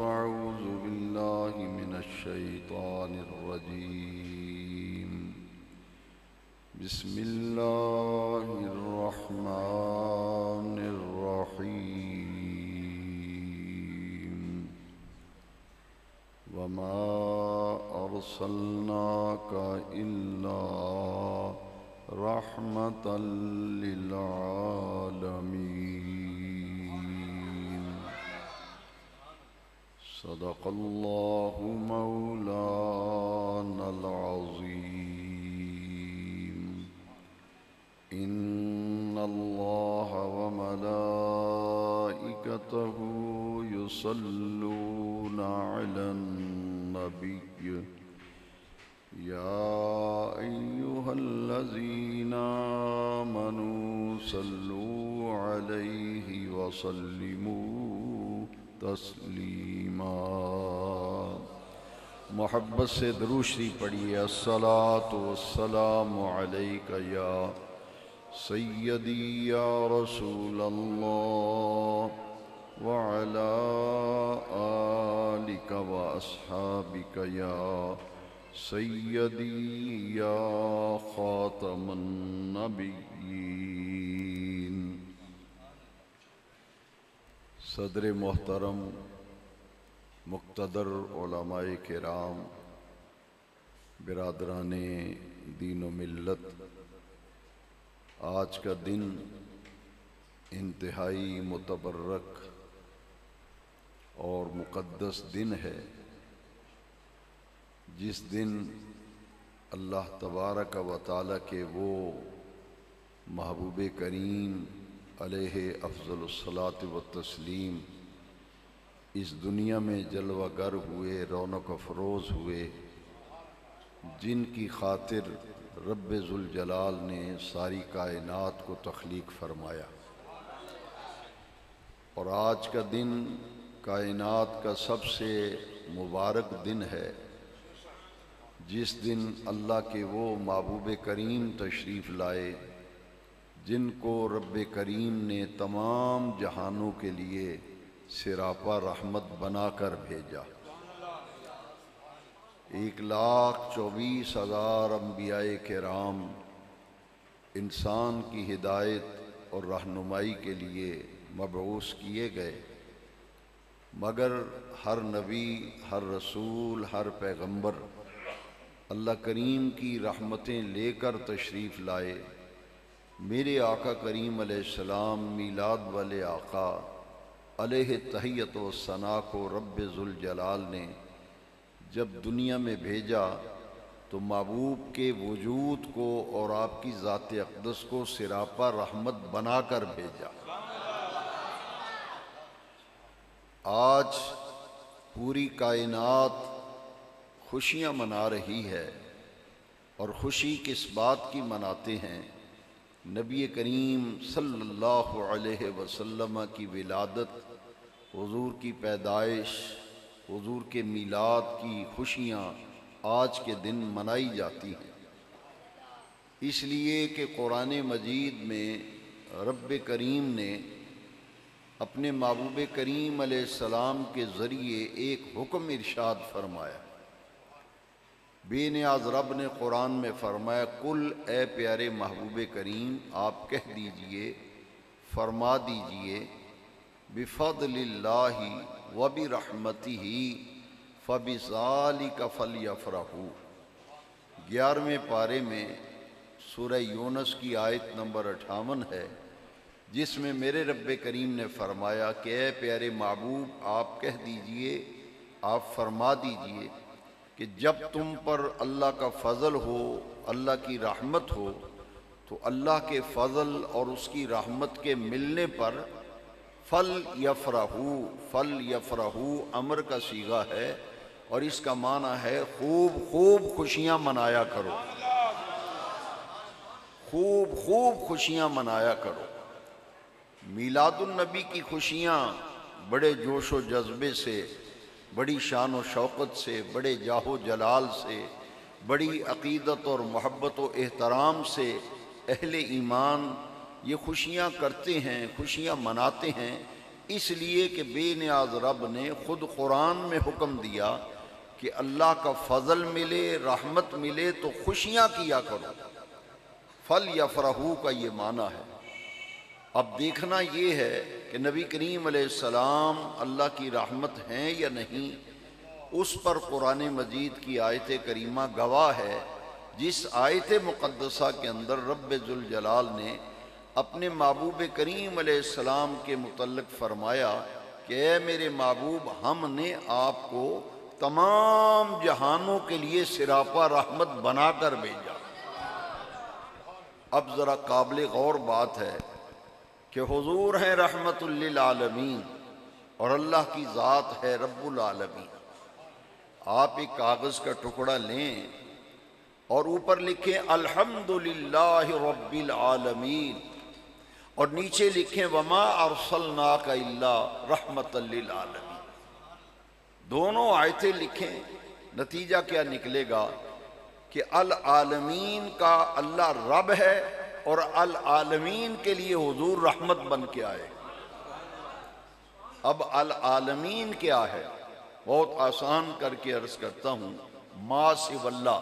فأعوذ بالله من الشيطان الرجيم. بسم الله الرحمن الرحيم. وما أرسلناك إلا رحمة للعالمين. صدق الله مولانا العظيم. إن الله وملائكته يصلون على النبي يا أيها الذين آمنوا صلوا عليه وسلموا تسلیما. محبت سے درود شریف پڑھیے. الصلاۃ والسلام علیک یا سیدی یا رسول اللہ وعلی آلک واصحابک یا سیدی یا خاتم النبیین. صدر محترم، مقتدر علماء کرام، برادران دین و ملت، آج کا دن انتہائی متبرک اور مقدس دن ہے، جس دن اللہ تبارک و تعالیٰ کے وہ محبوب کریم علیہ افضل الصلاۃ والتسلیم اس دنیا میں جلوہ گر ہوئے، رونق افروز ہوئے، جن کی خاطر رب ذوالجلال نے ساری کائنات کو تخلیق فرمایا. اور آج کا دن کائنات کا سب سے مبارک دن ہے، جس دن اللہ کے وہ محبوب کریم تشریف لائے جن کو رب کریم نے تمام جہانوں کے لیے سراپا رحمت بنا کر بھیجا. 1,24,000 انبیاء کرام انسان کی ہدایت اور رہنمائی کے لیے مبعوث کیے گئے، مگر ہر نبی، ہر رسول، ہر پیغمبر اللہ کریم کی رحمتیں لے کر تشریف لائے. میرے آقا کریم علیہ السلام میلاد والے آقا علیہ تحیت و ثنا کو رب ذوالجلال نے جب دنیا میں بھیجا تو محبوب کے وجود کو اور آپ کی ذات اقدس کو سراپا رحمت بنا کر بھیجا. آج پوری کائنات خوشیاں منا رہی ہے، اور خوشی کس بات کی مناتے ہیں؟ نبی کریم صلی اللہ علیہ وسلم کی ولادت، حضور کی پیدائش، حضور کے میلاد کی خوشیاں آج کے دن منائی جاتی ہیں، اس لیے کہ قرآن مجید میں رب کریم نے اپنے محبوب کریم علیہ السلام کے ذریعے ایک حکم ارشاد فرمایا. بے نیاز رب نے قرآن میں فرمایا، قل اے پیارے محبوب کریم آپ کہہ دیجئے، فرما دیجئے، بفضل اللہ وبرحمتہ فبذالک فلیفرحوا. 11ویں پارے میں سورہ یونس کی آیت نمبر 58 ہے، جس میں میرے رب کریم نے فرمایا کہ اے پیارے محبوب آپ کہہ دیجئے، آپ فرما دیجئے کہ جب تم پر اللہ کا فضل ہو، اللہ کی رحمت ہو، تو اللہ کے فضل اور اس کی رحمت کے ملنے پر فَلْيَفْرَحُوا امر کا صیغہ ہے، اور اس کا معنی ہے خوب خوب خوشیاں منایا کرو، خوب خوب خوشیاں منایا کرو. میلاد النبی کی خوشیاں بڑے جوش و جذبے سے، بڑی شان و شوقت سے، بڑے جاہ و جلال سے، بڑی عقیدت اور محبت و احترام سے اہل ایمان یہ خوشیاں کرتے ہیں، خوشیاں مناتے ہیں، اس لیے کہ بے نیاز رب نے خود قرآن میں حکم دیا کہ اللہ کا فضل ملے، رحمت ملے تو خوشیاں کیا کرو۔ فَلْيَفْرَحُوا کا یہ معنی ہے۔ اب دیکھنا یہ ہے کہ نبی کریم علیہ السلام اللہ کی رحمت ہیں یا نہیں، اس پر قرآن مجید کی آیت کریمہ گواہ ہے، جس آیت مقدسہ کے اندر رب ذوالجلال نے اپنے محبوب کریم علیہ السلام کے متعلق فرمایا کہ اے میرے محبوب، ہم نے آپ کو تمام جہانوں کے لیے سراپا رحمت بنا کر بھیجا۔ اب ذرا قابل غور بات ہے کہ حضور ہیں رحمت للعالمین اور اللہ کی ذات ہے رب العالمین۔ آپ ایک کاغذ کا ٹکڑا لیں اور اوپر لکھیں الحمدللہ رب العالمین، اور نیچے لکھیں وما ارسلناک الا رحمت للعالمین۔ دونوں آیتیں لکھیں، نتیجہ کیا نکلے گا کہ العالمین کا اللہ رب ہے اور العالمین کے لیے حضور رحمت بن کے آئے۔ اب العالمین کیا ہے؟ بہت آسان کر کے عرض کرتا ہوں، ما سوی اللہ،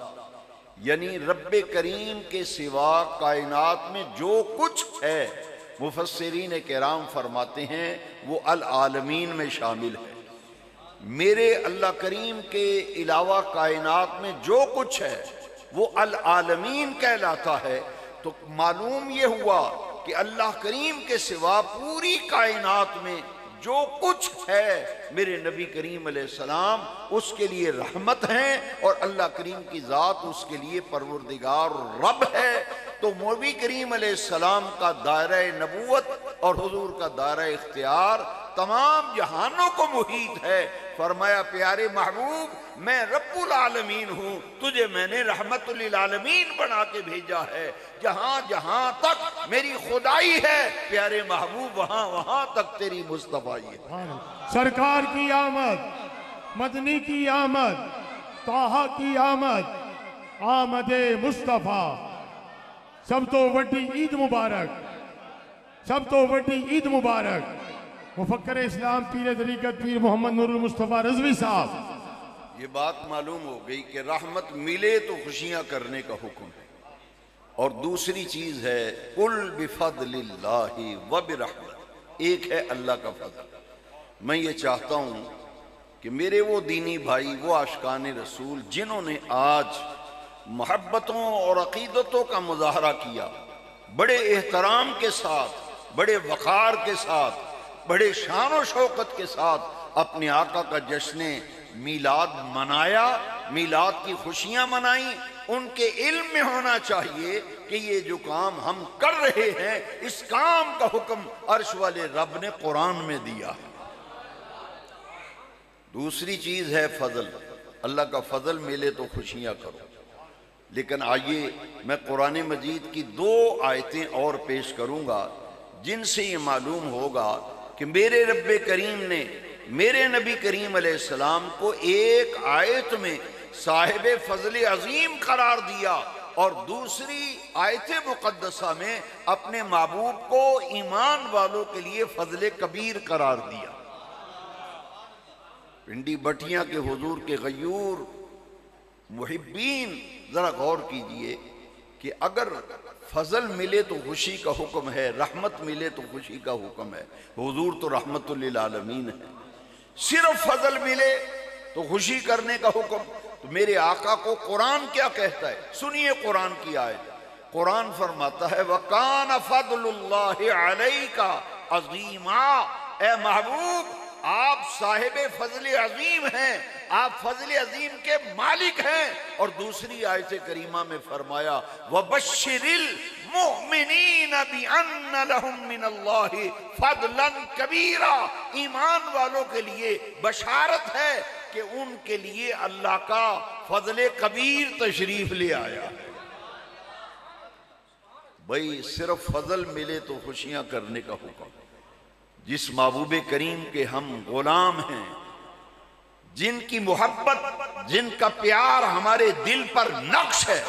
یعنی رب کریم کے سوا کائنات میں جو کچھ ہے، مفسرین کرام فرماتے ہیں وہ العالمین میں شامل ہے۔ میرے اللہ کریم کے علاوہ کائنات میں جو کچھ ہے وہ العالمین کہلاتا ہے۔ تو معلوم یہ ہوا کہ اللہ کریم کے سوا پوری کائنات میں جو کچھ ہے میرے نبی کریم علیہ السلام اس کے لیے رحمت ہیں، اور اللہ کریم کی ذات اس کے لیے پروردگار رب ہے۔ تو نبی کریم علیہ السلام کا دائرہ نبوت اور حضور کا دائرہ اختیار تمام جہانوں کو محیط ہے۔ فرمایا پیارے محبوب، میں رب العالمین ہوں، تجھے میں نے رحمت للعالمین بنا کے بھیجا ہے۔ جہاں جہاں تک میری خدائی ہے پیارے محبوب، وہاں وہاں تک تیری مصطفیٰ ہے۔ سرکار کی آمد، مدنی کی آمد، طٰہٰ کی آمد، آمد مصطفیٰ، سب تو وڈی عید مبارک، سب تو وڈی عید مبارک۔ مفکر اسلام پیر طریقت پیر محمد نور المصطفیٰ رضوی صاحب۔ یہ بات معلوم ہو گئی کہ رحمت ملے تو خوشیاں کرنے کا حکم ہے، اور دوسری چیز ہے قل بفضل اللہ وبرحمت، ایک ہے اللہ کا فضل۔ میں یہ چاہتا ہوں کہ میرے وہ دینی بھائی، وہ عاشقان رسول جنہوں نے آج محبتوں اور عقیدتوں کا مظاہرہ کیا، بڑے احترام کے ساتھ، بڑے وقار کے ساتھ، بڑے شان و شوکت کے ساتھ اپنے آقا کا جشن میلاد منایا، میلاد کی خوشیاں منائیں، ان کے علم میں ہونا چاہیے کہ یہ جو کام ہم کر رہے ہیں اس کام کا حکم عرش والے رب نے قرآن میں دیا ہے۔ دوسری چیز ہے فضل، اللہ کا فضل ملے تو خوشیاں کرو۔ لیکن آئیے میں قرآن مجید کی دو آیتیں اور پیش کروں گا جن سے یہ معلوم ہوگا کہ میرے رب کریم نے میرے نبی کریم علیہ السلام کو ایک آیت میں صاحب فضل عظیم قرار دیا اور دوسری آیت مقدسہ میں اپنے محبوب کو ایمان والوں کے لیے فضل کبیر قرار دیا۔ پنڈی بٹھیاں کے حضور کے غیور محبین ذرا غور کیجئے کہ اگر فضل ملے تو خوشی کا حکم ہے، رحمت ملے تو خوشی کا حکم ہے، حضور تو رحمت للعالمین ہے، صرف فضل ملے تو خوشی کرنے کا حکم، تو میرے آقا کو قرآن کیا کہتا ہے؟ سنیے قرآن کی آیت۔ قرآن فرماتا ہے وَقَانَ فَضْلُ اللَّهِ عَلَيْكَ عَظِيمًا، اے محبوب آپ صاحب فضل عظیم ہیں، آپ فضل عظیم کے مالک ہیں۔ اور دوسری آیت کریمہ میں فرمایا وَبَشِّرِ الْمُؤْمِنِينَ بِأَنَّ لَهُم مِّنَ اللَّهِ فَضْلًا كَبِيرًا، ایمان والوں کے لیے بشارت ہے کہ ان کے لیے اللہ کا فضل کبیر تشریف لے آیا ہے۔ بھئی صرف فضل ملے تو خوشیاں کرنے کا حکم، جس محبوب کریم کے ہم غلام ہیں، جن کی محبت، جن کا پیار ہمارے دل پر نقش ہے،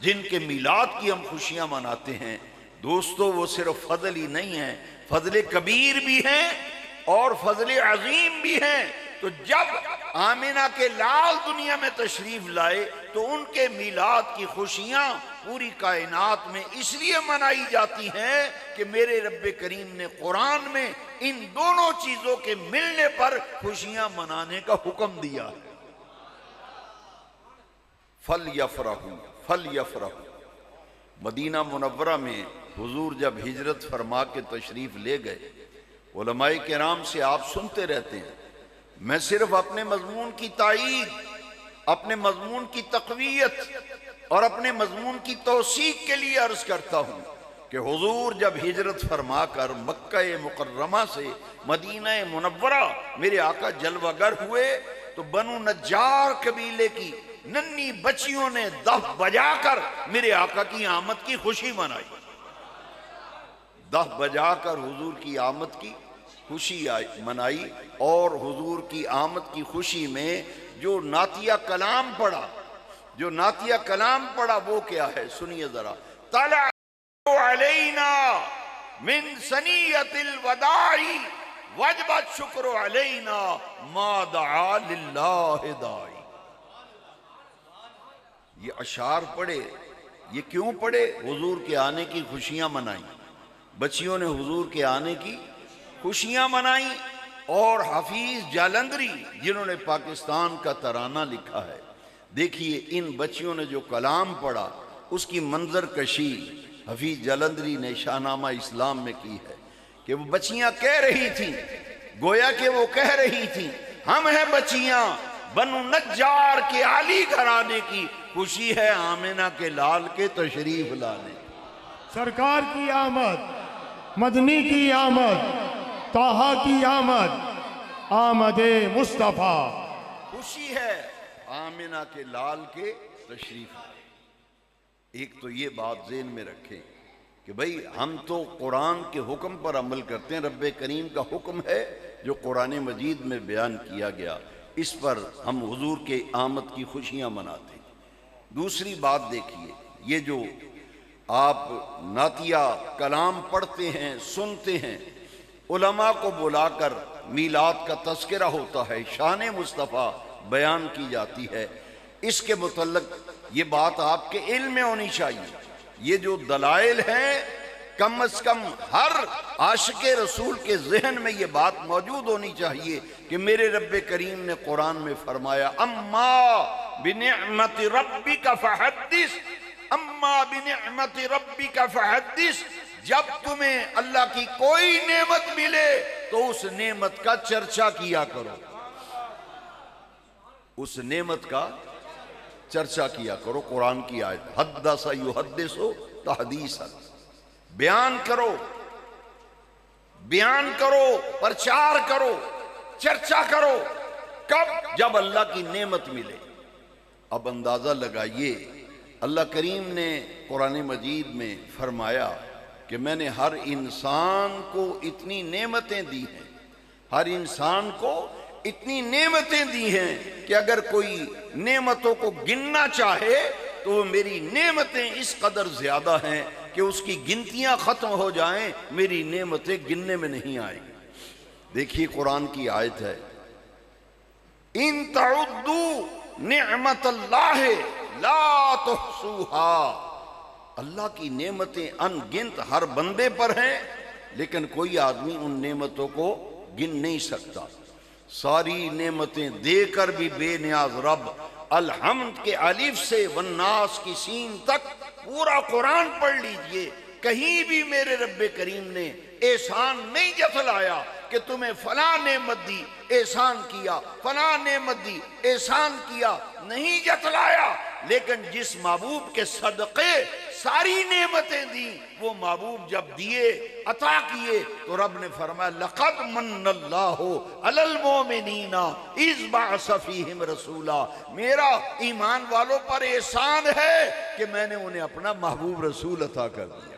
جن کے میلاد کی ہم خوشیاں مناتے ہیں، دوستو وہ صرف فضل ہی نہیں ہے، فضل کبیر بھی ہیں اور فضل عظیم بھی ہیں۔ تو جب آمنہ کے لال دنیا میں تشریف لائے تو ان کے میلاد کی خوشیاں پوری کائنات میں اس لیے منائی جاتی ہیں کہ میرے رب کریم نے قرآن میں ان دونوں چیزوں کے ملنے پر خوشیاں منانے کا حکم دیا ہے۔ فَلْيَفْرَحُوا۔ مدینہ منورہ میں حضور جب ہجرت فرما کے تشریف لے گئے، علماء کرام سے آپ سنتے رہتے ہیں، میں صرف اپنے مضمون کی تائید، اپنے مضمون کی تقویت اور اپنے مضمون کی توثیق کے لیے عرض کرتا ہوں کہ حضور جب ہجرت فرما کر مکہ مکرمہ سے مدینہ منورہ میرے آقا جلوہ گر ہوئے تو بنو نجار قبیلے کی ننھی بچیوں نے دف بجا کر میرے آقا کی آمد کی خوشی منائی۔ دف بجا کر حضور کی آمد کی خوشی منائی، اور حضور کی آمد کی خوشی میں جو نعتیہ کلام پڑھا وہ کیا ہے، سنیے ذرا۔ طلع علینا من ثنیۃ الوداع وجبت شکر علینا ما دعا للہ داعی۔ یہ اشعار پڑھے، یہ کیوں پڑھے؟ حضور کے آنے کی خوشیاں منائیں، بچیوں نے حضور کے آنے کی خوشیاں منائیں۔ اور حفیظ جالندری جنہوں نے پاکستان کا ترانہ لکھا ہے، دیکھیے ان بچیوں نے جو کلام پڑھا اس کی منظر کشی حفیظ جالندری نے شاہنامہ اسلام میں کی ہے کہ وہ بچیاں کہہ رہی تھیں، گویا کہ وہ کہہ رہی تھیں ہم ہیں بچیاں بنو نجار کے عالی گھرانے کی، خوشی ہے آمنہ کے لال کے تشریف لانے۔ سرکار کی آمد، مدنی کی آمد، طٰہٰ کی آمد، آمد مصطفیٰ، خوشی ہے آمنہ کے لال کے تشریف۔ ایک تو یہ بات ذہن میں رکھیں کہ بھئی ہم تو قرآن کے حکم پر عمل کرتے ہیں، رب کریم کا حکم ہے جو قرآن مجید میں بیان کیا گیا، اس پر ہم حضور کے آمد کی خوشیاں مناتے ہیں۔ دوسری بات دیکھیے، یہ جو آپ نعتیہ کلام پڑھتے ہیں، سنتے ہیں، علماء کو بلا کر میلاد کا تذکرہ ہوتا ہے، شان مصطفیٰ بیان کی جاتی ہے، اس کے متعلق یہ بات آپ کے علم میں ہونی چاہیے۔ یہ جو دلائل ہیں کم از کم ہر عاشق رسول کے ذہن میں یہ بات موجود ہونی چاہیے کہ میرے رب کریم نے قرآن میں فرمایا اما بنعمت ربک فحدث، اما بنعمت ربک فحدث، جب تمہیں اللہ کی کوئی نعمت ملے تو اس نعمت کا چرچا کیا کرو، اس نعمت کا چرچا کیا کرو۔ قرآن کی آیت حدث یحدث تحدیثا، بیان کرو، پرچار کرو، چرچا کرو۔ کب؟ جب اللہ کی نعمت ملے۔ اب اندازہ لگائیے، اللہ کریم نے قرآن مجید میں فرمایا کہ میں نے ہر انسان کو اتنی نعمتیں دی ہیں، ہر انسان کو اتنی نعمتیں دی ہیں کہ اگر کوئی نعمتوں کو گننا چاہے تو وہ میری نعمتیں اس قدر زیادہ ہیں کہ اس کی گنتیاں ختم ہو جائیں، میری نعمتیں گننے میں نہیں آئیں گی۔ دیکھیے قرآن کی آیت ہے ان تعدوا نعمت اللہ لا تحصوها، اللہ کی نعمتیں ان گنت ہر بندے پر ہیں، لیکن کوئی آدمی ان نعمتوں کو گن نہیں سکتا۔ ساری نعمتیں دے کر بھی بے نیاز رب، الحمد کے الف سے والناس کی سین تک پورا قرآن پڑھ لیجئے، کہیں بھی میرے رب کریم نے احسان نہیں جتلایا کہ تمہیں فلاں نعمت دی احسان کیا، فلاں نعمت دی احسان کیا، نہیں جتلایا۔ لیکن جس محبوب کے صدقے ساری نعمتیں دی، وہ محبوب جب دیے، عطا کیے، تو رب نے فرمایا لَقَدْ مَنَّ اللَّهُ عَلَى الْمُؤْمِنِينَ إِذْ بَعَثَ فِيهِمْ رَسُولًا، میرا ایمان والوں پر احسان ہے کہ میں نے انہیں اپنا محبوب رسول عطا کر دیا۔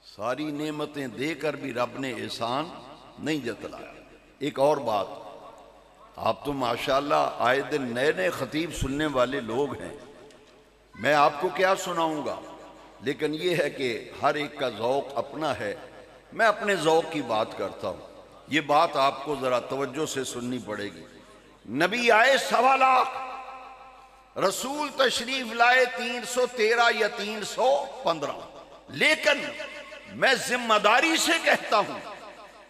ساری نعمتیں دے کر بھی رب نے احسان نہیں جتلایا۔ ایک اور بات، آپ تو ماشاءاللہ آئے دن نئے نئے خطیب سننے والے لوگ ہیں، میں آپ کو کیا سناؤں گا، لیکن یہ ہے کہ ہر ایک کا ذوق اپنا ہے۔ میں اپنے ذوق کی بات کرتا ہوں، یہ بات آپ کو ذرا توجہ سے سننی پڑے گی۔ نبی آئے 1.25 لاکھ، رسول تشریف لائے 313 یا 315، لیکن میں ذمہ داری سے کہتا ہوں،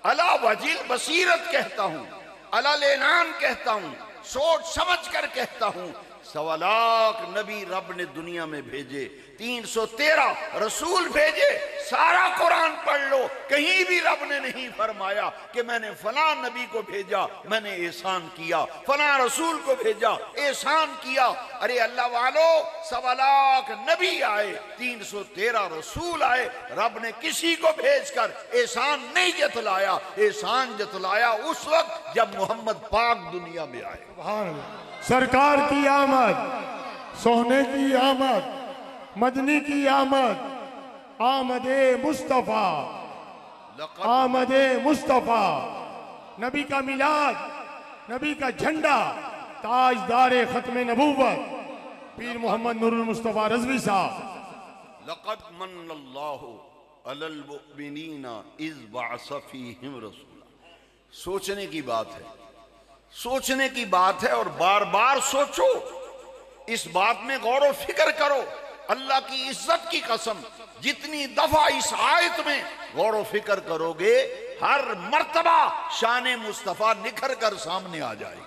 علی وجہ بصیرت کہتا ہوں، علی الاعنان کہتا ہوں، سوچ سمجھ کر کہتا ہوں، 1.25 لاکھ نبی رب نے دنیا میں بھیجے، 313 رسول بھیجے۔ سارا قرآن پڑھ لو، کہیں بھی رب نے نہیں فرمایا کہ میں نے فلاں نبی کو بھیجا میں نے احسان کیا، فلاں رسول کو بھیجا احسان کیا۔ ارے اللہ والو، 1.25 لاکھ نبی آئے، 313 رسول آئے، رب نے کسی کو بھیج کر احسان نہیں جتلایا۔ احسان جتلایا اس وقت جب محمد پاک دنیا میں آئے۔ سبحان اللہ۔ سرکار کی آمد، سونے کی آمد، مدنی کی آمد، آمد مصطفیٰ، آمد مصطفیٰ، نبی کا میلاد، نبی کا جھنڈا، تاجدار ختم نبوت پیر محمد نور المصطفیٰ رضوی صاحب۔ لقد من اللہ علی المؤمنین اذ بعث فیہم رسولا۔ سوچنے کی بات ہے، سوچنے کی بات ہے، اور بار بار سوچو، اس بات میں غور و فکر کرو۔ اللہ کی عزت کی قسم، جتنی دفعہ اس آیت میں غور و فکر کرو گے، ہر مرتبہ شان مصطفیٰ نکھر کر سامنے آ جائے۔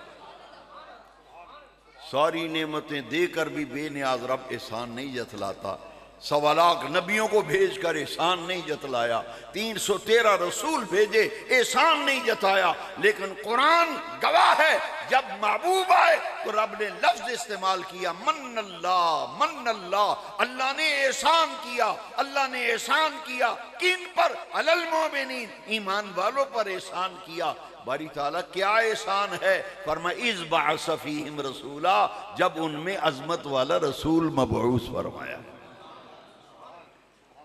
ساری نعمتیں دے کر بھی بے نیاز رب احسان نہیں جتلاتا۔ 1.25 لاکھ نبیوں کو بھیج کر احسان نہیں جتلایا، 313 رسول بھیجے احسان نہیں جتایا۔ لیکن قرآن گواہ ہے، جب محبوب آئے تو رب نے لفظ استعمال کیا، من اللہ، من اللہ، اللہ نے احسان کیا، اللہ نے احسان کیا۔ کن پر؟ علی المؤمنین، ایمان والوں پر احسان کیا۔ باری تعالیٰ کیا احسان ہے؟ فرمایا اذ بعث فیہم رسولا، جب ان میں عظمت والا رسول مبعوث فرمایا۔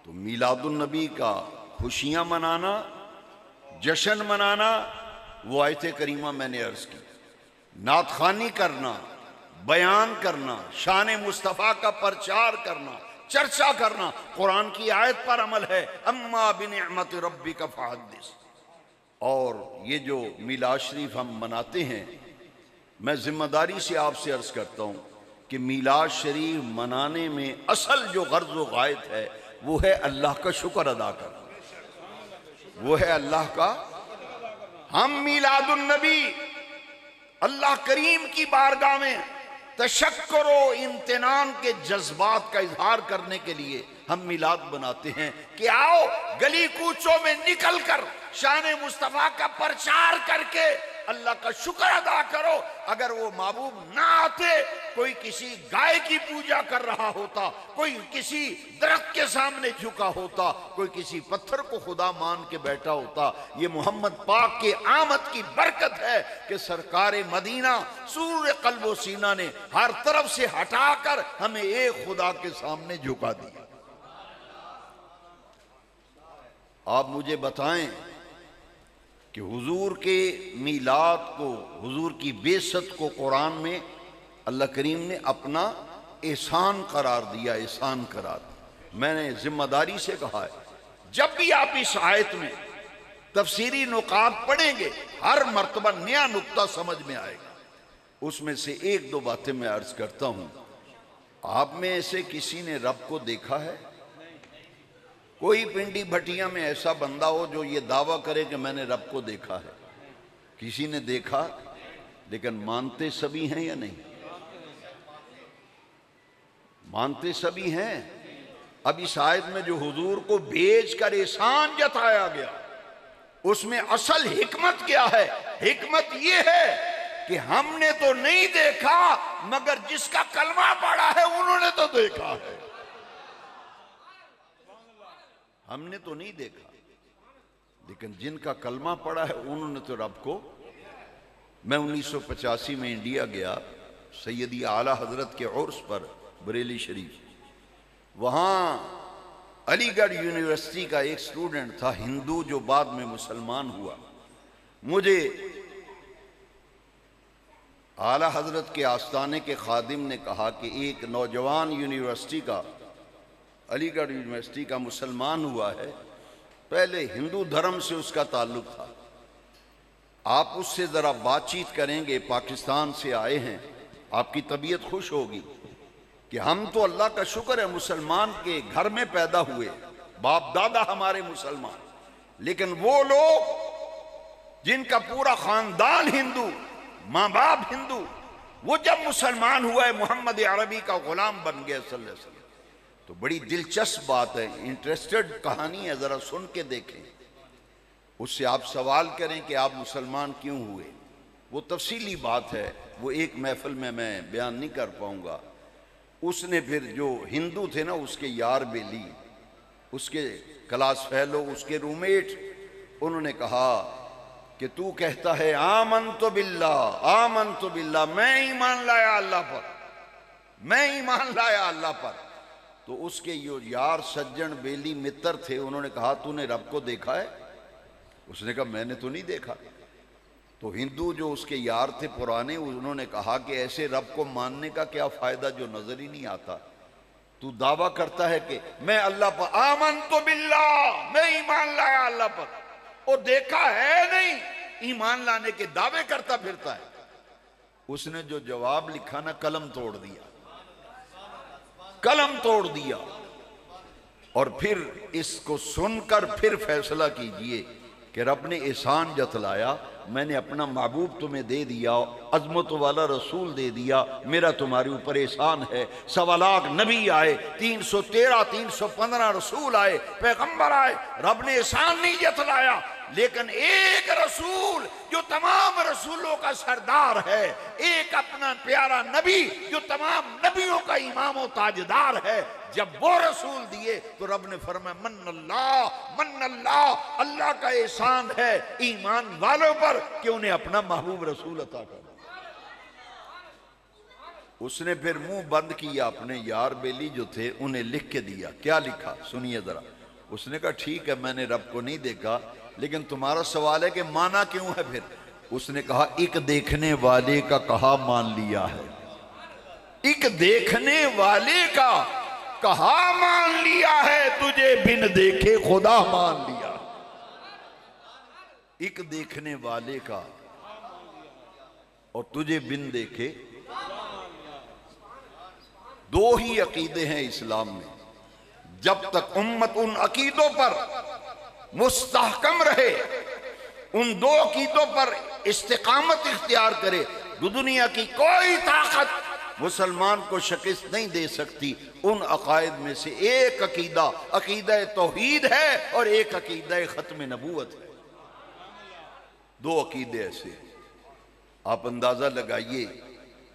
تو میلاد النبی کا خوشیاں منانا، جشن منانا، وہ آیت کریمہ میں نے عرض کی، نعت خوانی کرنا، بیان کرنا، شان مصطفیٰ کا پرچار کرنا، چرچا کرنا، قرآن کی آیت پر عمل ہے، اما بنعمت ربک فحدث۔ اور یہ جو میلاد شریف ہم مناتے ہیں، میں ذمہ داری سے آپ سے عرض کرتا ہوں کہ میلاد شریف منانے میں اصل جو غرض و غایت ہے وہ ہے اللہ کا شکر ادا کرنا، وہ ہے اللہ کا۔ ہم میلاد النبی اللہ کریم کی بارگاہ میں تشکر و امتنان کے جذبات کا اظہار کرنے کے لیے ہم میلاد بناتے ہیں کہ آؤ گلی کوچوں میں نکل کر شان مصطفیٰ کا پرچار کر کے اللہ کا شکر ادا کرو۔ اگر وہ محبوب نہ آتے، کوئی کسی گائے کی پوجا کر رہا ہوتا، کوئی کسی درخت کے سامنے جھکا ہوتا، کوئی کسی پتھر کو خدا مان کے بیٹھا ہوتا۔ یہ محمد پاک کے آمد کی برکت ہے کہ سرکار مدینہ سور قلب و سینہ نے ہر طرف سے ہٹا کر ہمیں ایک خدا کے سامنے جھکا دیا۔ آپ مجھے بتائیں کہ حضور کے میلاد کو، حضور کی بعثت کو قرآن میں اللہ کریم نے اپنا احسان قرار دیا، احسان قرار دیا۔ میں نے ذمہ داری سے کہا ہے، جب بھی آپ اس آیت میں تفسیری نکات پڑھیں گے، ہر مرتبہ نیا نقطہ سمجھ میں آئے گا۔ اس میں سے ایک دو باتیں میں عرض کرتا ہوں۔ آپ میں ایسے کسی نے رب کو دیکھا ہے؟ کوئی پنڈی بھٹیا میں ایسا بندہ ہو جو یہ دعویٰ کرے کہ میں نے رب کو دیکھا ہے؟ کسی نے دیکھا؟ لیکن مانتے سبھی ہیں یا نہیں؟ مانتے سبھی ہیں۔ اب اس آیت میں جو حضور کو بھیج کر احسان جتایا گیا، اس میں اصل حکمت کیا ہے؟ حکمت یہ ہے کہ ہم نے تو نہیں دیکھا، مگر جس کا کلمہ پڑھا ہے انہوں نے تو دیکھا ہے۔ ہم نے تو نہیں دیکھا، لیکن جن کا کلمہ پڑھا ہے انہوں نے تو رب کو۔ میں 1985 میں انڈیا گیا، سیدی اعلیٰ حضرت کے عرس پر، بریلی شریف۔ وہاں علی گڑھ یونیورسٹی کا ایک سٹوڈنٹ تھا ہندو، جو بعد میں مسلمان ہوا۔ مجھے اعلیٰ حضرت کے آستانے کے خادم نے کہا کہ ایک نوجوان یونیورسٹی کا، علی گڑھ یونیورسٹی کا مسلمان ہوا ہے، پہلے ہندو دھرم سے اس کا تعلق تھا. آپ اس سے ذرا بات چیت کریں گے، پاکستان سے آئے ہیں، آپ کی طبیعت خوش ہوگی کہ ہم تو اللہ کا شکر ہے مسلمان کے گھر میں پیدا ہوئے، باپ دادا ہمارے مسلمان، لیکن وہ لوگ جن کا پورا خاندان ہندو، ماں باپ ہندو، وہ جب مسلمان ہوا ہے محمد عربی کا غلام بن گیا صلی اللہ علیہ وسلم. تو بڑی دلچسپ بات ہے، انٹرسٹڈ کہانی ہے، ذرا سن کے دیکھیں. اس سے آپ سوال کریں کہ آپ مسلمان کیوں ہوئے. وہ تفصیلی بات ہے، وہ ایک محفل میں بیان نہیں کر پاؤں گا. اس نے پھر جو ہندو تھے نا، اس کے یار بیلی، اس کے کلاس فیلو، اس کے رومیٹ، انہوں نے کہا کہ تو کہتا ہے آمنت باللہ آمنت باللہ، میں ایمان لایا اللہ پر، میں ایمان لایا اللہ پر. تو اس کے جو یار سجن بیلی متر تھے، انہوں نے کہا تو نے رب کو دیکھا ہے؟ اس نے کہا میں نے تو نہیں دیکھا. تو ہندو جو اس کے یار تھے پرانے، انہوں نے کہا کہ ایسے رب کو ماننے کا کیا فائدہ جو نظر ہی نہیں آتا. تو دعویٰ کرتا ہے کہ میں اللہ پر آمنت باللہ، میں ایمان لایا اللہ پر، اور دیکھا ہے نہیں، ایمان لانے کے دعوے کرتا پھرتا ہے. اس نے جو جواب لکھا نا، قلم توڑ دیا، قلم توڑ دیا. اور پھر اس کو سن کر پھر فیصلہ کیجئے کہ رب نے احسان جتلایا، میں نے اپنا محبوب تمہیں دے دیا، عظمت والا رسول دے دیا، میرا تمہارے اوپر احسان ہے. 1.25 لاکھ نبی آئے، 315 رسول آئے، پیغمبر آئے، رب نے احسان نہیں جتلایا. لیکن ایک رسول جو تمام رسولوں کا سردار ہے، ایک اپنا پیارا نبی جو تمام نبیوں کا امام و تاجدار ہے، جب وہ رسول دیے تو رب نے فرمایا من اللہ، اللہ کا احسان ہے ایمان والوں پر کہ انہیں اپنا محبوب رسول عطا کر. اس نے پھر منہ بند کیا، اپنے یار بیلی جو تھے انہیں لکھ کے دیا. کیا لکھا سنیے ذرا. اس نے کہا ٹھیک ہے میں نے رب کو نہیں دیکھا، لیکن تمہارا سوال ہے کہ مانا کیوں ہے پھر. اس نے کہا ایک دیکھنے والے کا کہا مان لیا ہے، ایک دیکھنے والے کا کہا مان لیا ہے، تجھے بن دیکھے خدا مان لیا. ایک دیکھنے والے کا اور تجھے بن دیکھے. دو ہی عقیدے ہیں اسلام میں. جب تک امت ان عقیدوں پر مستحکم رہے، ان دو عقیدوں پر استقامت اختیار کرے، دنیا کی کوئی طاقت مسلمان کو شکست نہیں دے سکتی. ان عقائد میں سے ایک عقیدہ عقیدہ توحید ہے اور ایک عقیدہ ختم نبوت ہے. دو عقیدے ایسے. آپ اندازہ لگائیے،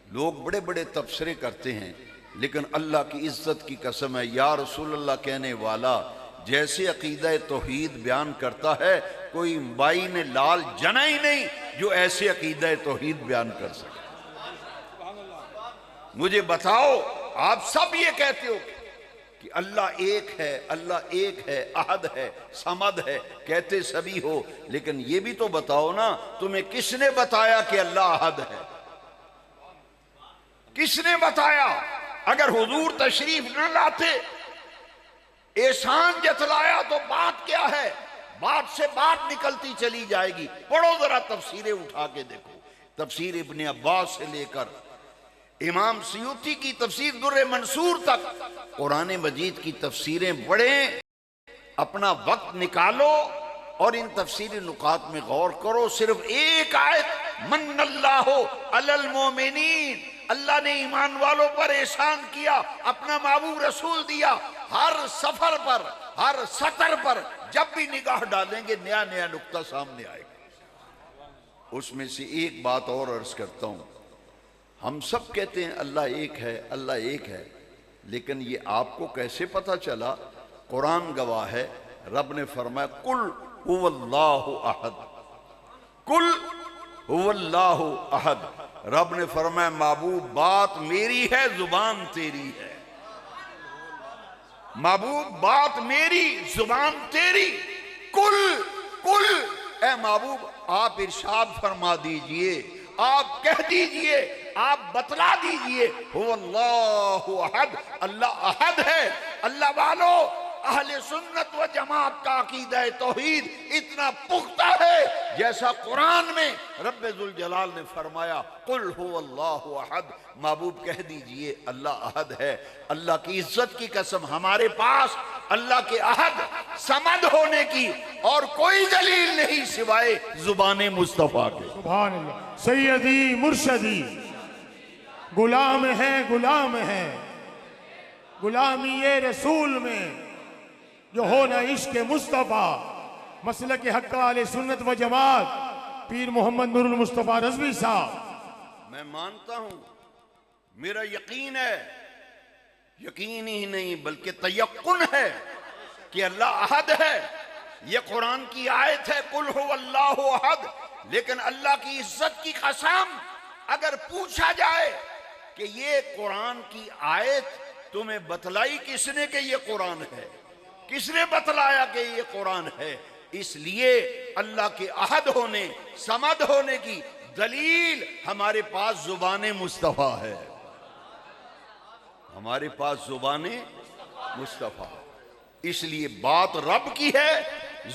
لوگ بڑے بڑے تبصرے کرتے ہیں، لیکن اللہ کی عزت کی قسم ہے، یا رسول اللہ کہنے والا جیسے عقیدہ توحید بیان کرتا ہے، کوئی بائی نے لال جنا ہی نہیں جو ایسے عقیدہ توحید بیان کر سکے. مجھے بتاؤ، آپ سب یہ کہتے ہو کہ اللہ ایک ہے، اللہ ایک ہے، احد ہے، صمد ہے، کہتے سبھی ہو، لیکن یہ بھی تو بتاؤ نا تمہیں کس نے بتایا کہ اللہ احد ہے؟ کس نے بتایا؟ اگر حضور تشریف نہ لاتے، احسان جتلایا، تو بات کیا ہے؟ بات سے بات نکلتی چلی جائے گی. پڑھو ذرا تفسیریں اٹھا کے دیکھو، تفسیر ابن عباس سے لے کر امام سیوطی کی تفسیر در منصور تک، قرآن مجید کی تفسیریں پڑھیں، اپنا وقت نکالو اور ان تفسیری نکات میں غور کرو. صرف ایک آیت، من اللہ علی المومنین، اللہ نے ایمان والوں پر احسان کیا، اپنا محبوب رسول دیا. ہر سفر پر، ہر سطر پر جب بھی نگاہ ڈالیں گے نیا نیا نقطہ سامنے آئے گا. اس میں سے ایک بات اور عرض کرتا ہوں. ہم سب کہتے ہیں اللہ ایک ہے، اللہ ایک ہے، لیکن یہ آپ کو کیسے پتہ چلا؟ قرآن گواہ ہے، رب نے فرمایا قل هو اللہ احد، قل هو اللہ احد. رب نے فرمایا محبوب بات میری ہے، زبان تیری ہے. محبوب بات میری، زبان تیری. کل کل اے محبوب آپ ارشاد فرما دیجئے، آپ کہہ دیجئے، آپ بتلا دیجئے، هو اللہ احد، اللہ احد ہے. اللہ والو اہل سنت و جماعت کا عقیدہ توحید اتنا پختہ ہے جیسا قرآن میں رب ذوالجلال نے فرمایا قل هو اللہ احد، محبوب کہہ دیجئے اللہ احد ہے۔ اللہ کی عزت کی قسم ہمارے پاس اللہ کے احد صمد ہونے کی اور کوئی دلیل نہیں سوائے زبان مصطفیٰ کے۔ سبحان اللہ۔ سیدی مرشدی غلام ہے، غلام ہے غلامی رسول میں جو ہونا عشق مصطفیٰ، مسلک حق اہل سنت و جماعت پیر محمد نور المصطفیٰ رضوی صاحب۔ میں مانتا ہوں، میرا یقین ہے، یقین ہی نہیں بلکہ تیقن ہے کہ اللہ احد ہے۔ یہ قرآن کی آیت ہے قل هو اللہ احد، لیکن اللہ کی عزت کی قسم اگر پوچھا جائے کہ یہ قرآن کی آیت تمہیں بتلائی کس نے کہ یہ قرآن ہے، کس نے بتلایا کہ یہ قرآن ہے؟ اس لیے اللہ کے احد ہونے، صمد ہونے کی دلیل ہمارے پاس زبان مصطفیٰ ہے، ہمارے پاس زبان مصطفیٰ۔ اس لیے بات رب کی ہے،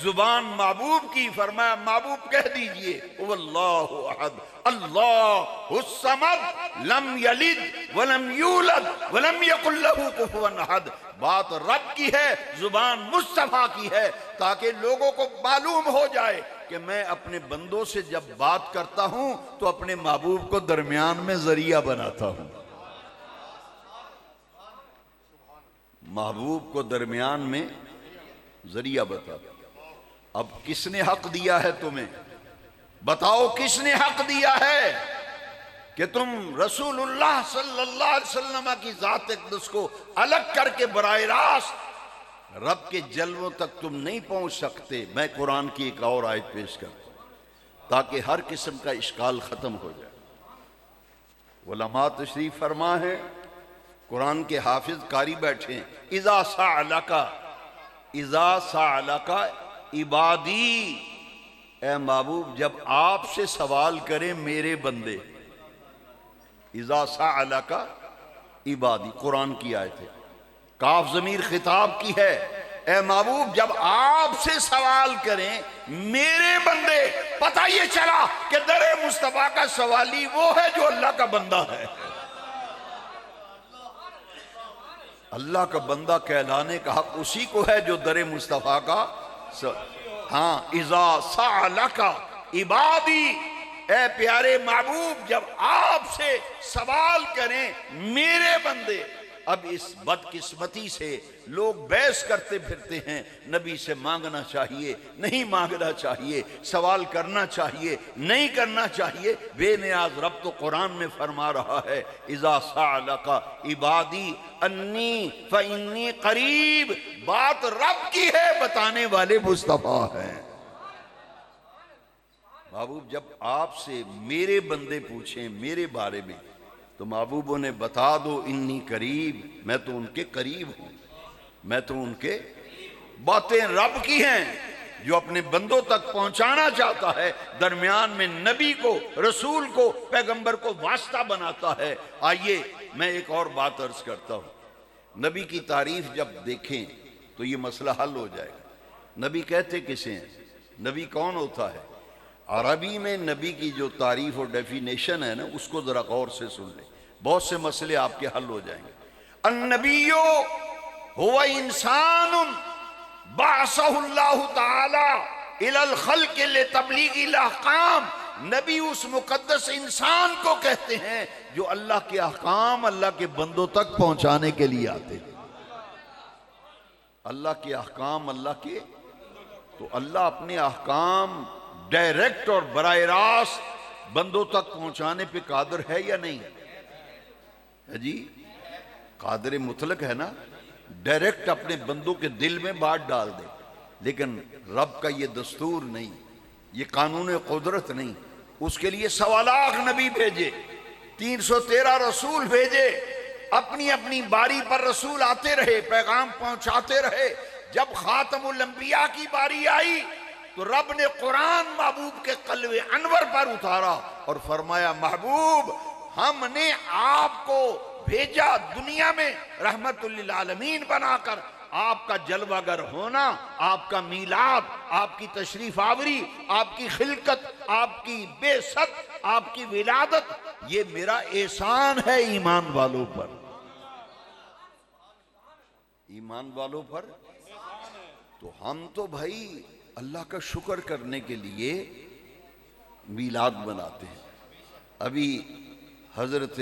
زبان محبوب کی۔ فرمایا محبوب کہہ دیجئے واللہ احد اللہ الصمد لم یلد ولم یولد ولم یکن لہ کفوا احد۔ بات رب کی ہے، زبان مصطفیٰ کی ہے، تاکہ لوگوں کو معلوم ہو جائے کہ میں اپنے بندوں سے جب بات کرتا ہوں تو اپنے محبوب کو درمیان میں ذریعہ بناتا ہوں، محبوب کو درمیان میں ذریعہ بتاتا ہوں۔ اب کس نے حق دیا ہے تمہیں؟ بتاؤ کس نے حق دیا ہے کہ تم رسول اللہ صلی اللہ علیہ وسلم کی ذات اقدس کو الگ کر کے براہ راست رب کے جلووں تک تم نہیں پہنچ سکتے؟ میں قرآن کی ایک اور آیت پیش کرتا ہوں تاکہ ہر قسم کا اشکال ختم ہو جائے۔ علماء تشریف فرما ہے، قرآن کے حافظ قاری بیٹھے ہیں۔ اذا سألک عبادی، اے محبوب جب آپ سے سوال کریں میرے بندے، اذا سألک عبادی قرآن کی آیت ہے، کاف ضمیر خطاب کی ہے۔ اے محبوب جب آپ سے سوال کریں میرے بندے، پتہ یہ چلا کہ در مصطفیٰ کا سوالی وہ ہے جو اللہ کا بندہ ہے۔ اللہ کا بندہ کہلانے کا حق اسی کو ہے جو در مصطفیٰ کا ہاں۔ اذا سألک عبادی، اے پیارے محبوب جب آپ سے سوال کریں میرے بندے۔ اب اس بدقسمتی سے لوگ بحث کرتے پھرتے ہیں، نبی سے مانگنا چاہیے نہیں مانگنا چاہیے، سوال کرنا چاہیے نہیں کرنا چاہیے۔ بے نیاز رب تو قرآن میں فرما رہا ہے اذا سألک عبادی انی فانی قریب۔ بات رب کی ہے، بتانے والے مصطفیٰ ہیں۔ محبوب جب آپ سے میرے بندے پوچھیں میرے بارے میں تو محبوبوں نے بتا دو انی قریب، میں تو ان کے قریب ہوں، میں تو ان کے۔ باتیں رب کی ہیں جو اپنے بندوں تک پہنچانا چاہتا ہے، درمیان میں نبی کو، رسول کو، پیغمبر کو واسطہ بناتا ہے۔ آئیے میں ایک اور بات عرض کرتا ہوں۔ نبی کی تعریف جب دیکھیں تو یہ مسئلہ حل ہو جائے گا۔ نبی کہتے کسے ہیں؟ نبی کون ہوتا ہے؟ عربی میں نبی کی جو تعریف اور ڈیفینیشن ہے نا، اس کو ذرا غور سے سن لیں، بہت سے مسئلے آپ کے حل ہو جائیں گے۔ النبی هو انسان بعثہ اللہ تعالی الی الخلق لتبلیغ الاحکام۔ نبی اس مقدس انسان کو کہتے ہیں جو اللہ کے احکام اللہ کے بندوں تک پہنچانے کے لیے آتے ہیں۔ اللہ کے احکام اللہ کے، تو اللہ اپنے احکام ڈائریکٹ اور براہ راست بندوں تک پہنچانے پہ قادر ہے یا نہیں ہے جی؟ قادر مطلق ہے نا، ڈائریکٹ اپنے بندوں کے دل میں بات ڈال دے۔ لیکن رب کا یہ دستور نہیں، یہ قانون قدرت نہیں۔ اس کے لیے 1.25 لاکھ نبی بھیجے، 313 رسول بھیجے، اپنی اپنی باری پر رسول آتے رہے، پیغام پہنچاتے رہے۔ جب خاتم الانبیاء کی باری آئی تو رب نے قرآن محبوب کے قلب انور پر اتارا اور فرمایا محبوب ہم نے آپ کو بھیجا دنیا میں رحمت للعالمین بنا کر، آپ کا جلوہ گر ہونا، آپ کا میلاد، آپ کی تشریف آوری، آپ کی خلقت، آپ کی بعثت، آپ کی ولادت، یہ میرا احسان ہے ایمان والوں پر۔ ایمان والوں پر تو ہم تو بھائی اللہ کا شکر کرنے کے لیے میلاد مناتے ہیں۔ ابھی حضرت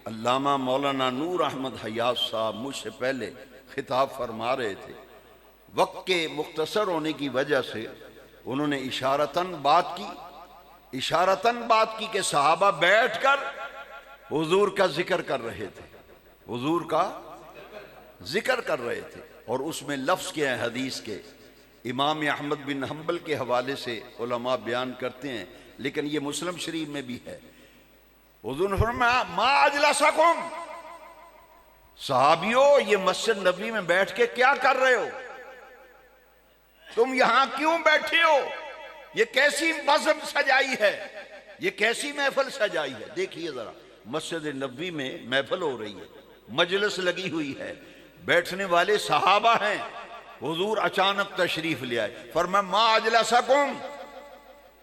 علامہ مولانا نور احمد حیات صاحب مجھ سے پہلے خطاب فرما رہے تھے، وقت کے مختصر ہونے کی وجہ سے انہوں نے اشارتاً بات کی کہ صحابہ بیٹھ کر حضور کا ذکر کر رہے تھے، حضور کا ذکر کر رہے تھے، اور اس میں لفظ کے ہیں حدیث کے، امام احمد بن حنبل کے حوالے سے علماء بیان کرتے ہیں، لیکن یہ مسلم شریف میں بھی ہے۔ حضور نے فرمایا ما اجلسکم، صحابیوں یہ مسجد نبی میں بیٹھ کے کیا کر رہے ہو؟ تم یہاں کیوں بیٹھے ہو؟ یہ کیسی بزم سجائی ہے، یہ کیسی محفل سجائی ہے؟ دیکھیے ذرا، مسجد نبی میں محفل ہو رہی ہے، مجلس لگی ہوئی ہے، بیٹھنے والے صحابہ ہیں، حضور اچانک تشریف لے آئے، فرمایا ما اجلسکم،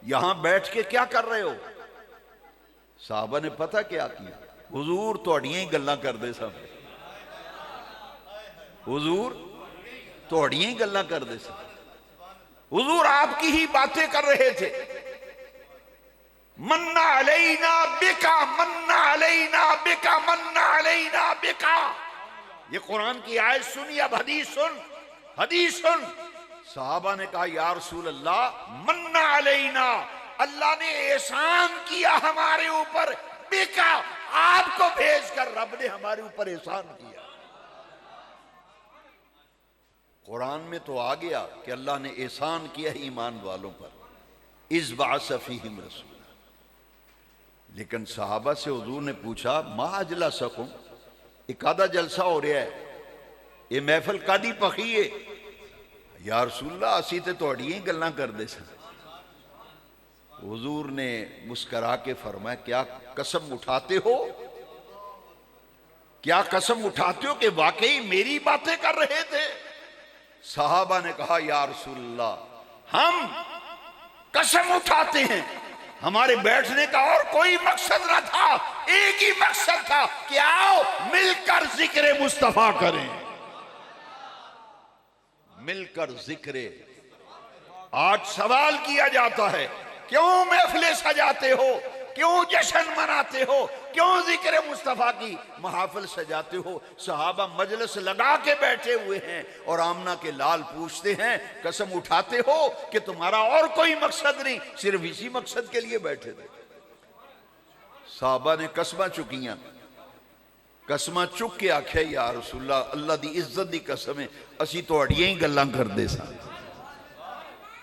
یہاں بیٹھ کے کیا کر رہے ہو؟ صحابہ نے پتہ کیا کیا؟ حضور توڑیاں ہی گلاں کر دے سب، حضور توڑیاں ہی گلاں کر دے سب، حضور آپ کی ہی باتیں کر رہے تھے۔ من علینا بکا، من علینا بکا، من علینا بکا، یہ قرآن کی آیت سنی، اب حدیث سن، حدیث سن۔ صحابہ نے کہا یا رسول اللہ من علینا، اللہ نے احسان کیا ہمارے اوپر، بکا، آپ کو بھیج کر رب نے ہمارے اوپر احسان کیا۔ قرآن میں تو آ گیا کہ اللہ نے احسان کیا ایمان والوں پر، اذ بعث فیہم رسولا، لیکن صحابہ سے حضور نے پوچھا ما اجلسکم، ایک آدھا جلسہ ہو رہا ہے، یہ محفل کادی پخی ہے؟ یا رسول اللہ اسی تے توڑیاں ہی گلاں کر دے سن۔ حضور نے مسکرا کے فرمایا کیا قسم اٹھاتے ہو، کیا قسم اٹھاتے ہو کہ واقعی میری باتیں کر رہے تھے؟ صحابہ نے کہا یا رسول اللہ ہم قسم اٹھاتے ہیں، ہمارے بیٹھنے کا اور کوئی مقصد نہ تھا، ایک ہی مقصد تھا کہ آؤ مل کر ذکر مصطفیٰ کریں، مل کر ذکر۔ آج سوال کیا جاتا ہے کیوں محفلیں سجاتے ہو، کیوں جشن مناتے ہو، کیوں ذکر مصطفیٰ کی محافل سجاتے ہو؟ صحابہ مجلس لگا کے بیٹھے ہوئے ہیں اور آمنہ کے لال پوچھتے ہیں قسم اٹھاتے ہو کہ تمہارا اور کوئی مقصد نہیں، صرف اسی مقصد کے لیے بیٹھے تھے؟ صحابہ نے قسمہ چکیاں، قسمہ چک کے آکھے یا رسول اللہ اللہ دی عزت دی قسم ہے اسی تو اڑیاں ہی گلاں کر دے سا،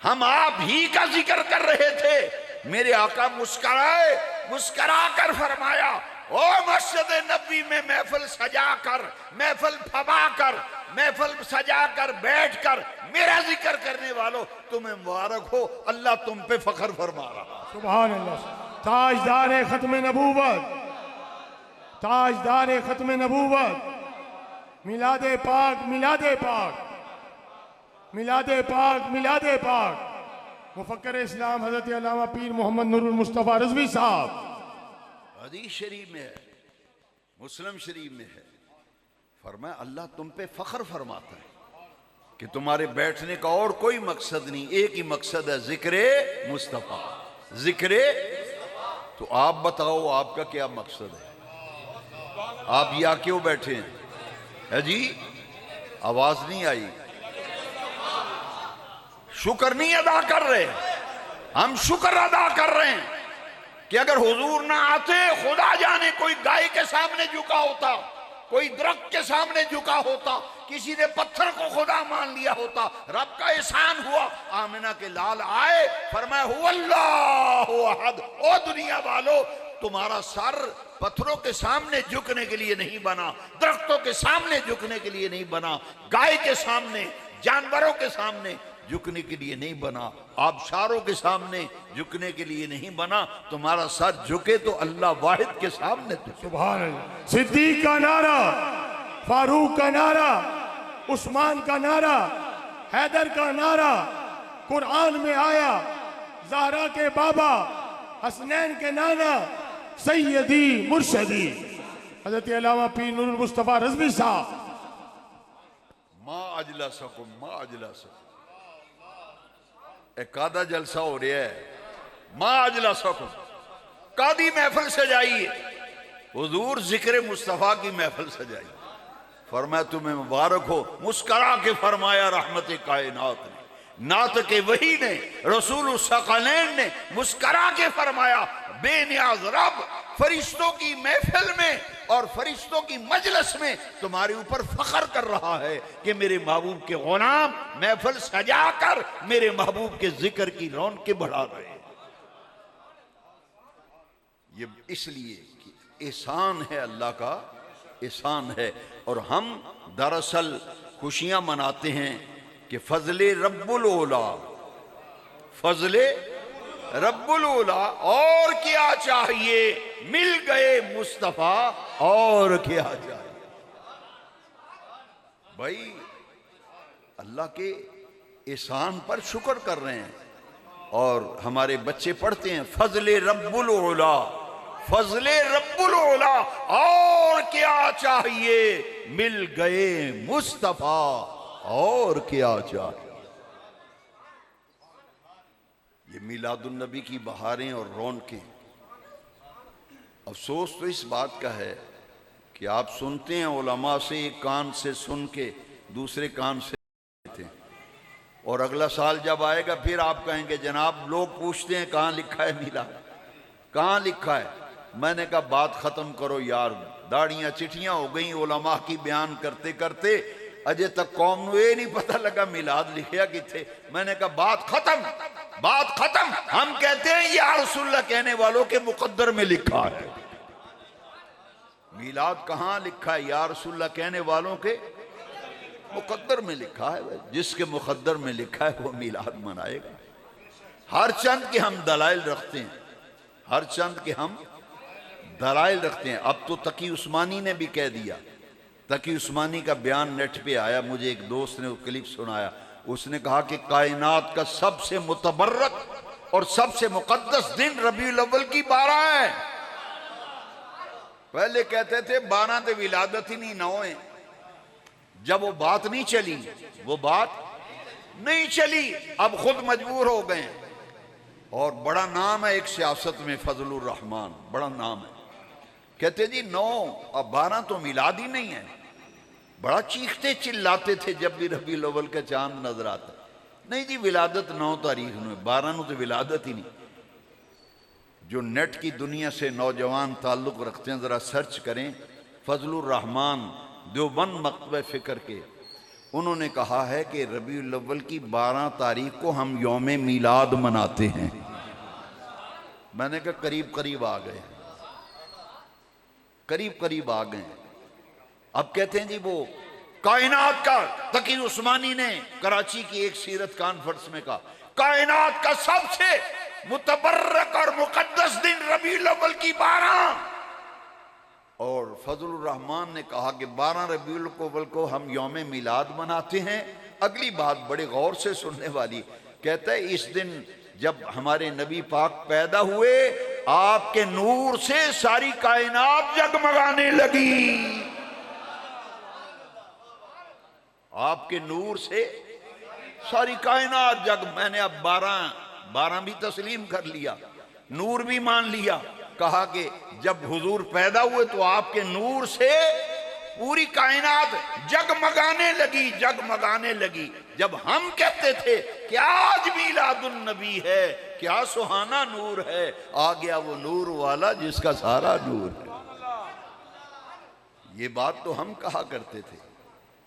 ہم آپ ہی کا ذکر کر رہے تھے۔ میرے آقا مسکرائے، مسکرا کر فرمایا او مسجد نبی میں محفل سجا کر، محفل پھبا کر، محفل سجا کر بیٹھ کر میرا ذکر کرنے والوں تمہیں مبارک ہو، اللہ تم پہ فخر فرما رہا۔ سبحان اللہ، تاجدار ختم نبوت، تاجدار ختم نبوت، میلاد پاک، میلاد پاک، میلاد پاک، میلاد پاک، مفکر اسلام حضرت علامہ پیر محمد نور المصطفیٰ رضوی صاحب۔ حدیث شریف میں ہے، مسلم شریف میں ہے، فرمایا اللہ تم پہ فخر فرماتا ہے کہ تمہارے بیٹھنے کا اور کوئی مقصد نہیں، ایک ہی مقصد ہے ذکر مصطفیٰ، ذکر۔ تو آپ بتاؤ آپ کا کیا مقصد ہے؟ آپ یہاں کیوں بیٹھے ہیں؟ ہے جی آواز نہیں آئی، شکر نہیں ادا کر رہے؟ ہم شکر ادا کر رہے ہیں کہ اگر حضور نہ آتے خدا جانے کوئی گائے کے سامنے جھکا ہوتا، کوئی درخت کے سامنے جھکا ہوتا، کسی نے پتھر کو خدا مان لیا ہوتا۔ رب کا احسان ہوا، آمنہ کے لال آئے، فرمایا هو اللہ احد، او دنیا والو تمہارا سر پتھروں کے سامنے جھکنے کے لیے نہیں بنا، درختوں کے سامنے جھکنے کے لیے نہیں بنا، گائے کے سامنے، جانوروں کے سامنے جھکنے کے لیے نہیں بنا، آبشاروں کے سامنے جھکنے کے لیے نہیں بنا، تمہارا سر جھکے تو اللہ واحد کے سامنے تو۔ سبحان اللہ، صدیق کا نعرہ، فاروق کا نعرہ، عثمان کا نعرہ، حیدر کا نعرہ قرآن میں آیا، زہرا کے بابا، حسنین کے نانا، سیدی مرشدی حضرت علامہ پیر نور المصطفیٰ رضوی صاحب۔ ما اجلسکم ما اجلسکم، ایک آدھا جلسہ ہو رہا ہے، ما اجلسکم، قادی محفل سجائیے، حضور ذکر مصطفیٰ کی محفل سجائی، فرمایا تمہیں مبارک ہو، مسکرا کے فرمایا رحمت کائنات نے، ناطق وحی نے، رسول الثقلین نے مسکرا کے فرمایا بے نیاز رب فرشتوں کی محفل میں اور فرشتوں کی مجلس میں تمہارے اوپر فخر کر رہا ہے کہ میرے محبوب کے غلام محفل سجا کر میرے محبوب کے ذکر کی رونقیں بڑھا رہے ہیں۔ یہ اس لیے کہ احسان ہے، اللہ کا احسان ہے، اور ہم دراصل خوشیاں مناتے ہیں کہ فضل رب العلا، فضل رب العلا، اور کیا چاہیے، مل گئے مصطفیٰ، اور کیا چاہیے۔ بھائی اللہ کے احسان پر شکر کر رہے ہیں، اور ہمارے بچے پڑھتے ہیں فضل رب العلا، فضل رب العلا، اور کیا چاہیے، مل گئے مصطفیٰ، اور کیا چاہیے۔ یہ میلاد النبی کی بہاریں اور رونقیں، افسوس تو اس بات کا ہے کہ آپ سنتے ہیں علماء سے، ایک کان سے سن کے دوسرے کان سے لیتے ہیں، اور اگلا سال جب آئے گا پھر آپ کہیں گے جناب لوگ پوچھتے ہیں کہاں لکھا ہے میلاد، کہاں لکھا ہے۔ میں نے کہا بات ختم کرو یار، داڑیاں چٹھیاں ہو گئیں علماء کی بیان کرتے کرتے، اجے تک قوم نو یہ نہیں پتہ لگا میلاد لکھیا کتھے۔ میں نے کہا بات ختم، بات ختم، ہم کہتے ہیں یا رسول اللہ کہنے والوں کے مقدر میں لکھا ہے۔ میلاد کہاں لکھا ہے؟ یا رسول اللہ کہنے والوں کے مقدر میں لکھا ہے۔ جس کے مقدر میں لکھا ہے وہ میلاد منائے گا۔ ہر چند کے ہم دلائل رکھتے ہیں، ہر چند کے ہم دلائل رکھتے ہیں۔ اب تو تقی عثمانی نے بھی کہہ دیا، تقی عثمانی کا بیان نیٹ پہ آیا، مجھے ایک دوست نے وہ کلپ سنایا، اس نے کہا کہ کائنات کا سب سے متبرک اور سب سے مقدس دن ربیع الاول کی 12 ہے۔ پہلے کہتے تھے 12 تے ولادت ہی نہیں 9 ہیں، جب وہ بات نہیں چلی، وہ بات نہیں چلی، اب خود مجبور ہو گئے ہیں۔ اور بڑا نام ہے ایک سیاست میں فضل الرحمان، بڑا نام ہے، کہتے جی 9 اب 12 تو میلاد ہی نہیں ہے۔ بڑا چیختے چلاتے تھے جب بھی ربیع الاول کا چاند نظر آتا، نہیں جی ولادت 9 تاریخ میں، 12 نو تو ولادت ہی نہیں۔ جو نیٹ کی دنیا سے نوجوان تعلق رکھتے ہیں ذرا سرچ کریں، فضل الرحمان دیوبند مکتبہ فکر کے، انہوں نے کہا ہے کہ ربیع الاول کی 12 تاریخ کو ہم یوم میلاد مناتے ہیں۔ میں نے کہا قریب قریب آ گئے، قریب قریب آ گئے۔ اب کہتے ہیں جی وہ کائنات کا، تقی عثمانی نے کراچی کی ایک سیرت کانفرنس میں کہا کائنات کا سب سے متبرک اور مقدس دن ربیع الاول کی 12، اور فضل الرحمان نے کہا کہ 12 ربیع الاول کو ہم یوم میلاد مناتے ہیں۔ اگلی بات بڑے غور سے سننے والی، کہتا ہے اس دن جب ہمارے نبی پاک پیدا ہوئے آپ کے نور سے ساری کائنات جگمگانے لگی، آپ کے نور سے ساری کائنات میں نے اب 12 بھی تسلیم کر لیا، نور بھی مان لیا۔ کہا کہ جب حضور پیدا ہوئے تو آپ کے نور سے پوری کائنات جگمگانے لگی، جگمگانے لگی۔ جب ہم کہتے تھے کہ آج میلاد النبی ہے، کیا سہانا نور ہے، آ گیا وہ نور والا جس کا سارا نور ہے۔ یہ بات تو ہم کہا کرتے تھے،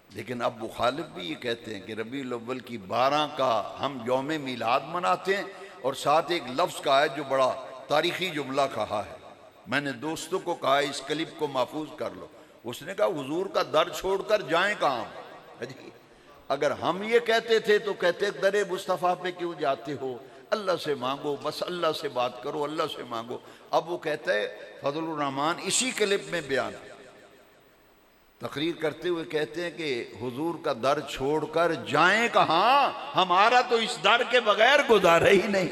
لیکن اب مخالف بھی یہ کہتے ہیں کہ ربیع الاول کی 12 کا ہم یوم میلاد مناتے ہیں، اور ساتھ ایک لفظ کا ہے جو بڑا تاریخی جملہ کہا ہے۔ میں نے دوستوں کو کہا اس کلپ کو محفوظ کر لو، اس نے کہا حضور کا در چھوڑ کر جائیں کہاں؟ اگر ہم یہ کہتے تھے تو کہتے در مصطفیٰ پہ کیوں جاتے ہو، اللہ سے مانگو، بس اللہ سے بات کرو، اللہ سے مانگو۔ اب وہ کہتا ہے فضل الرحمان اسی کلپ میں بیان تقریر کرتے ہوئے کہتے ہیں کہ حضور کا در چھوڑ کر جائیں کہاں، ہمارا تو اس در کے بغیر گزارا ہی نہیں،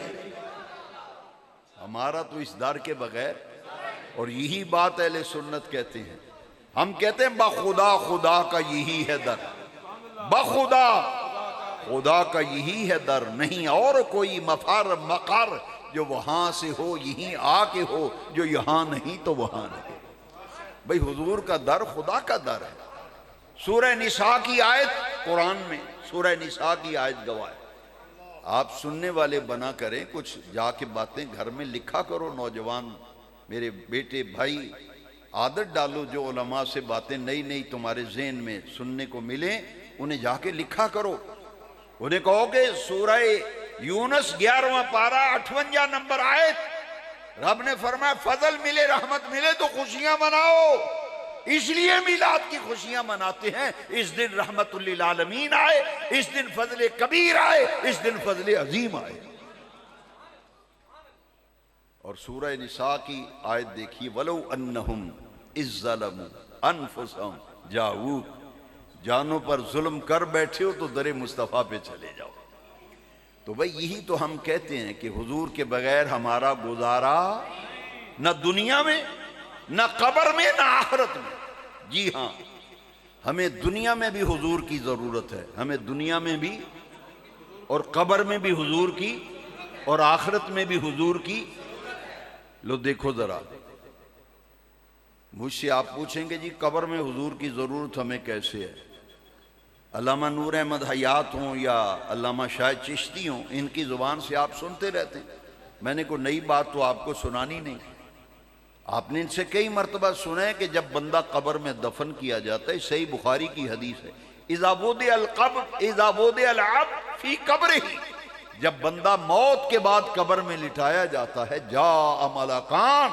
ہمارا تو اس در کے بغیر. اور یہی بات اہل سنت کہتے ہیں. ہم کہتے ہیں بخدا خدا کا یہی ہے در، بخدا خدا کا یہی ہے در، نہیں اور کوئی مفر مقر جو وہاں سے ہو یہیں آ کے ہو، جو یہاں نہیں تو وہاں نہیں. بھئی حضور کا در خدا کا در ہے. سورہ نساء کی آیت قرآن میں، سورہ نساء کی آیت گواہ ہے. آپ سننے والے بنا کریں، کچھ جا کے باتیں گھر میں لکھا کرو. نوجوان میرے بیٹے بھائی عادت ڈالو، جو علماء سے باتیں نئی نئی تمہارے ذہن میں سننے کو ملیں انہیں جا کے لکھا کرو. انہیں کہو کہ سورہ یونس 11واں پارہ 58 نمبر آیت، رب نے فرمایا فضل ملے رحمت ملے تو خوشیاں مناؤ. اس لیے میلاد کی خوشیاں مناتے ہیں. اس دن رحمت للعالمین آئے، اس دن فضل کبیر آئے، اس دن فضل عظیم آئے. اور سورہ نساء کی آیت دیکھیے، وَلَوْ أَنَّهُمْ إِذْ ظَلَمُوا أَنفُسَهُمْ جَاءُوكَ، جانوں پر ظلم کر بیٹھے ہو تو در مصطفیٰ پہ چلے جاؤ. تو بھئی یہی تو ہم کہتے ہیں کہ حضور کے بغیر ہمارا گزارا نہ دنیا میں، نہ قبر میں، نہ آخرت میں. جی ہاں، ہمیں دنیا میں بھی حضور کی ضرورت ہے، ہمیں دنیا میں بھی اور قبر میں بھی حضور کی اور آخرت میں بھی حضور کی. لو دیکھو ذرا، مجھ سے آپ پوچھیں گے جی قبر میں حضور کی ضرورت ہمیں کیسے ہے؟ علامہ نور احمد حیات ہوں یا علامہ شاہد چشتی ہوں، ان کی زبان سے آپ سنتے رہتے ہیں. میں نے کوئی نئی بات تو آپ کو سنانی نہیں. آپ نے ان سے کئی مرتبہ سنا ہے کہ جب بندہ قبر میں دفن کیا جاتا ہے، صحیح بخاری کی حدیث ہے، اذا وضع العبد فی قبرہ، جب بندہ موت کے بعد قبر میں لٹایا جاتا ہے، جاء ملکان،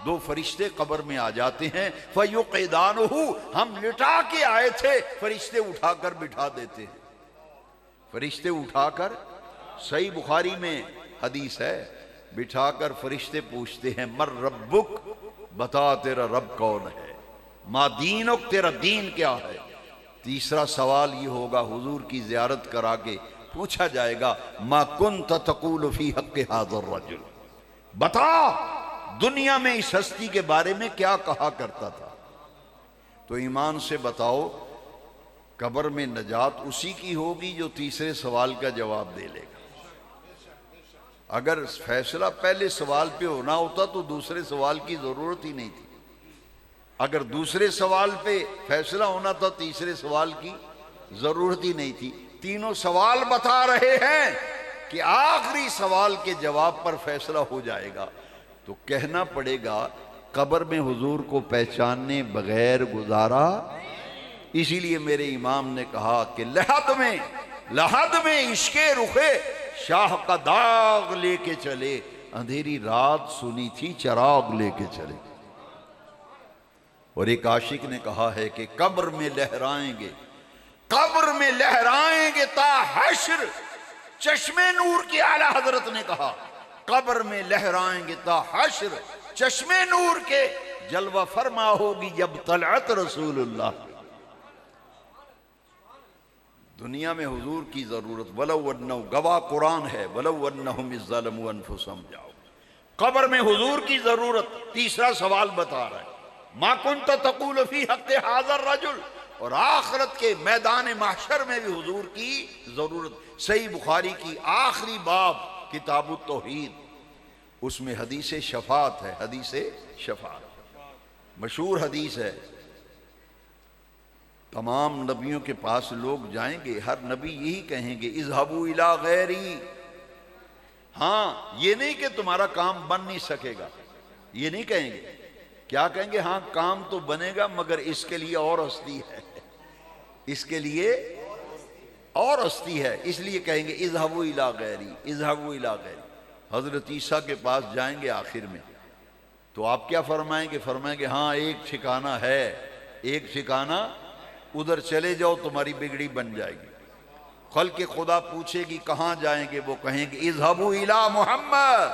دو فرشتے قبر میں آ جاتے ہیں، فَيُقِعْدَانُهُ، ہم لٹا کے آئے تھے، فرشتے اٹھا کر بٹھا دیتے ہیں. فرشتے اٹھا کر، صحیح بخاری میں حدیث ہے، بٹھا کر فرشتے پوچھتے ہیں مر ربک، بتا تیرا رب کون ہے، ما دینک، تیرا دین کیا ہے. تیسرا سوال یہ ہوگا، حضور کی زیارت کرا کے پوچھا جائے گا ما کنت تقول فی حق ھذا الرجل، بتا دنیا میں اس ہستی کے بارے میں کیا کہا کرتا تھا. تو ایمان سے بتاؤ قبر میں نجات اسی کی ہوگی جو تیسرے سوال کا جواب دے لے گا. اگر فیصلہ پہلے سوال پہ ہونا ہوتا تو دوسرے سوال کی ضرورت ہی نہیں تھی. اگر دوسرے سوال پہ فیصلہ ہونا تھا تیسرے سوال کی ضرورت ہی نہیں تھی. تینوں سوال بتا رہے ہیں کہ آخری سوال کے جواب پر فیصلہ ہو جائے گا. تو کہنا پڑے گا قبر میں حضور کو پہچاننے بغیر گزارا. اسی لیے میرے امام نے کہا کہ لحد میں عشق رخے شاہ کا داغ لے کے چلے، اندھیری رات سنی تھی چراغ لے کے چلے. اور ایک عاشق نے کہا ہے کہ قبر میں لہرائیں گے، قبر میں لہرائیں گے تا حشر. چشم نور کی اعلیٰ حضرت نے کہا قبر میں لہرائیں گے تا حشر، چشم نور کے جلوہ فرما ہوگی جب طلعت رسول اللہ. دنیا میں حضور کی ضرورت، وَلَوْ أَنَّهُ، گواہ قرآن ہے، وَلَوْ أَنَّهُمْ إِذْ ظَلَمُوا أَنفُسَهُمْ جاؤ. قبر میں حضور کی ضرورت. تیسرا سوال بتا رہا ہے مَا كُنْتَ تَقُولُ فِي حَقِّ هَذَا الرَّجُلِ، اور آخرت کے میدان محشر میں بھی حضور کی ضرورت. صحیح بخاری کی آخری باب کتاب التوحید، اس میں حدیث شفاعت ہے. حدیث شفاعت مشہور حدیث ہے. تمام نبیوں کے پاس لوگ جائیں گے، ہر نبی یہی کہیں گے اذهبوا الى غیری. ہاں یہ نہیں کہ تمہارا کام بن نہیں سکے گا، یہ نہیں کہیں گے. کیا کہیں گے؟ ہاں کام تو بنے گا مگر اس کے لیے اور ہستی ہے، اس کے لیے اور ہستی ہے. اس لیے کہیں گے اذهبوا الى غیری، اذهبوا الى غیری. حضرت عیسیٰ کے پاس جائیں گے آخر میں تو آپ کیا فرمائیں گے؟ فرمائیں گے ہاں ایک ٹھکانہ ہے، ایک ٹھکانہ، ادھر چلے جاؤ تمہاری بگڑی بن جائے گی. خلق خدا پوچھے گی کہاں جائیں گے؟ وہ کہیں گے اذهبوا الى محمد،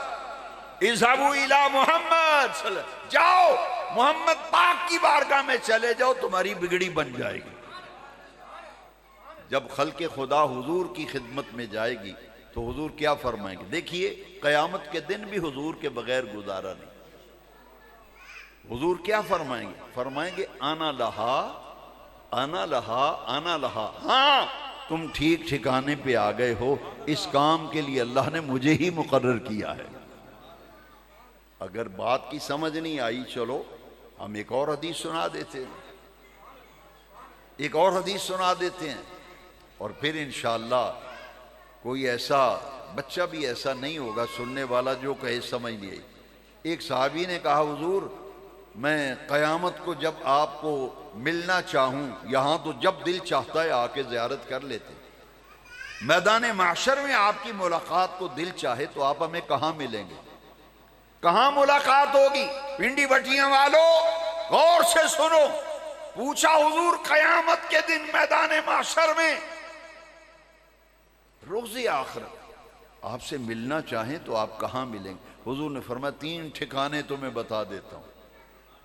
اذهبوا الى محمد، جاؤ محمد پاک کی کی بارگاہ میں چلے جاؤ تمہاری بگڑی بن جائے گی۔ جب خلق خدا حضور کی خدمت میں جائے گی تو حضور کیا فرمائیں گے؟ دیکھیے قیامت کے دن بھی حضور کے بغیر گزارا نہیں۔ حضور کیا فرمائیں گے؟ فرمائیں گے آنا لہا آنا لہا آنا لہا، ہاں تم ٹھیک ٹھکانے پہ آ گئے ہو، اس کام کے لیے اللہ نے مجھے ہی مقرر کیا ہے۔ اگر بات کی سمجھ نہیں آئی چلو ہم ایک اور حدیث سنا دیتے ہیں، ایک اور حدیث سنا دیتے ہیں، اور پھر انشاءاللہ کوئی ایسا بچہ بھی ایسا نہیں ہوگا سننے والا جو کہے سمجھ نہیں آئی۔ ایک صحابی نے کہا حضور میں قیامت کو جب آپ کو ملنا چاہوں، یہاں تو جب دل چاہتا ہے آ کے زیارت کر لیتے، میدان محشر میں آپ کی ملاقات کو دل چاہے تو آپ ہمیں کہاں ملیں گے؟ کہاں ملاقات ہوگی؟ پنڈی بٹیاں والوں غور سے سنو، پوچھا حضور قیامت کے دن میدان محشر میں روز آخرت آپ سے ملنا چاہیں تو آپ کہاں ملیں گے؟ حضور نے فرمایا 3 ٹھکانے تمہیں بتا دیتا ہوں،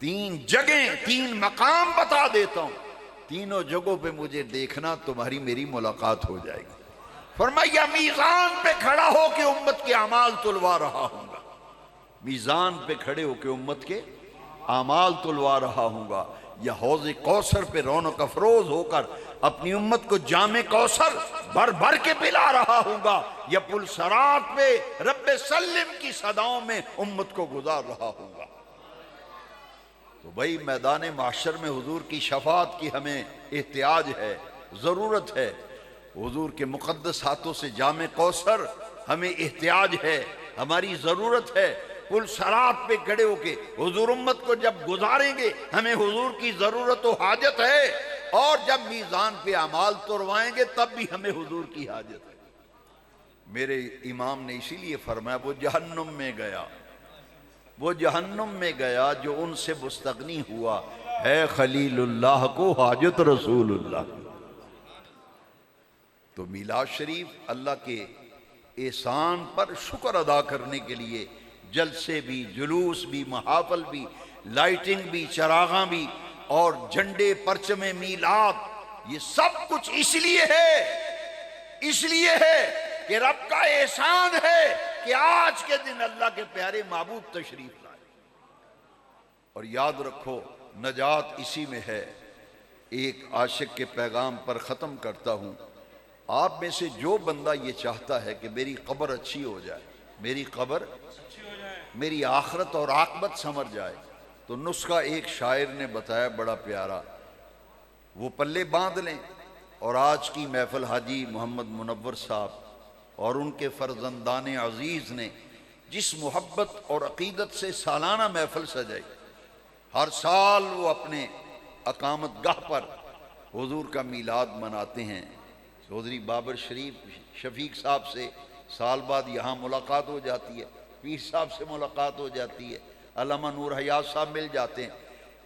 3 جگہیں 3 مقام بتا دیتا ہوں، تینوں جگہوں پہ مجھے دیکھنا، تمہاری میری ملاقات ہو جائے گی۔ فرمایا میزان پہ کھڑا ہو کے امت کے اعمال تلوا رہا ہوں گا، میزان پہ کھڑے ہو کے امت کے اعمال تلوا رہا ہوں گا، یا حوض کوثر پہ رونق افروز ہو کر اپنی امت کو جام کوثر بھر بھر کے پلا رہا ہوں گا، یا پل صراط پہ رب سلم کی صداؤں میں امت کو گزار رہا ہوں گا۔ تو بھائی میدان محشر میں حضور کی شفاعت کی ہمیں احتیاج ہے، ضرورت ہے، حضور کے مقدس ہاتھوں سے جام کوثر ہمیں احتیاج ہے، ہماری ضرورت ہے۔ پل صراط پہ کھڑے ہو کے حضور امت کو جب گزاریں گے ہمیں حضور کی ضرورت و حاجت ہے، اور جب میزان پہ اعمال توروائیں گے تب بھی ہمیں حضور کی حاجت ہے۔ میرے امام نے اسی لیے فرمایا وہ جہنم میں گیا، وہ جہنم میں گیا جو ان سے مستغنی ہوا، ہے خلیل اللہ کو حاجت رسول اللہ۔ تو میلاد شریف اللہ کے احسان پر شکر ادا کرنے کے لیے جلسے بھی، جلوس بھی، محافل بھی، لائٹنگ بھی، چراغاں بھی، اور جھنڈے پرچم میلاد، یہ سب کچھ اس لیے ہے کہ رب کا احسان ہے کہ آج کے دن اللہ کے پیارے معبود تشریف لائے۔ اور یاد رکھو نجات اسی میں ہے۔ ایک عاشق کے پیغام پر ختم کرتا ہوں، آپ میں سے جو بندہ یہ چاہتا ہے کہ میری قبر اچھی ہو جائے، میری قبر میری آخرت اور عاقبت سمر جائے، تو نسخہ ایک شاعر نے بتایا بڑا پیارا، وہ پلے باندھ لیں۔ اور آج کی محفل حاجی محمد منور صاحب اور ان کے فرزندان عزیز نے جس محبت اور عقیدت سے سالانہ محفل سجائی، ہر سال وہ اپنے اقامت گاہ پر حضور کا میلاد مناتے ہیں۔ چودھری بابر شریف شفیق صاحب سے سال بعد یہاں ملاقات ہو جاتی ہے، پیر صاحب سے ملاقات ہو جاتی ہے، علامہ نور حیات صاحب مل جاتے ہیں۔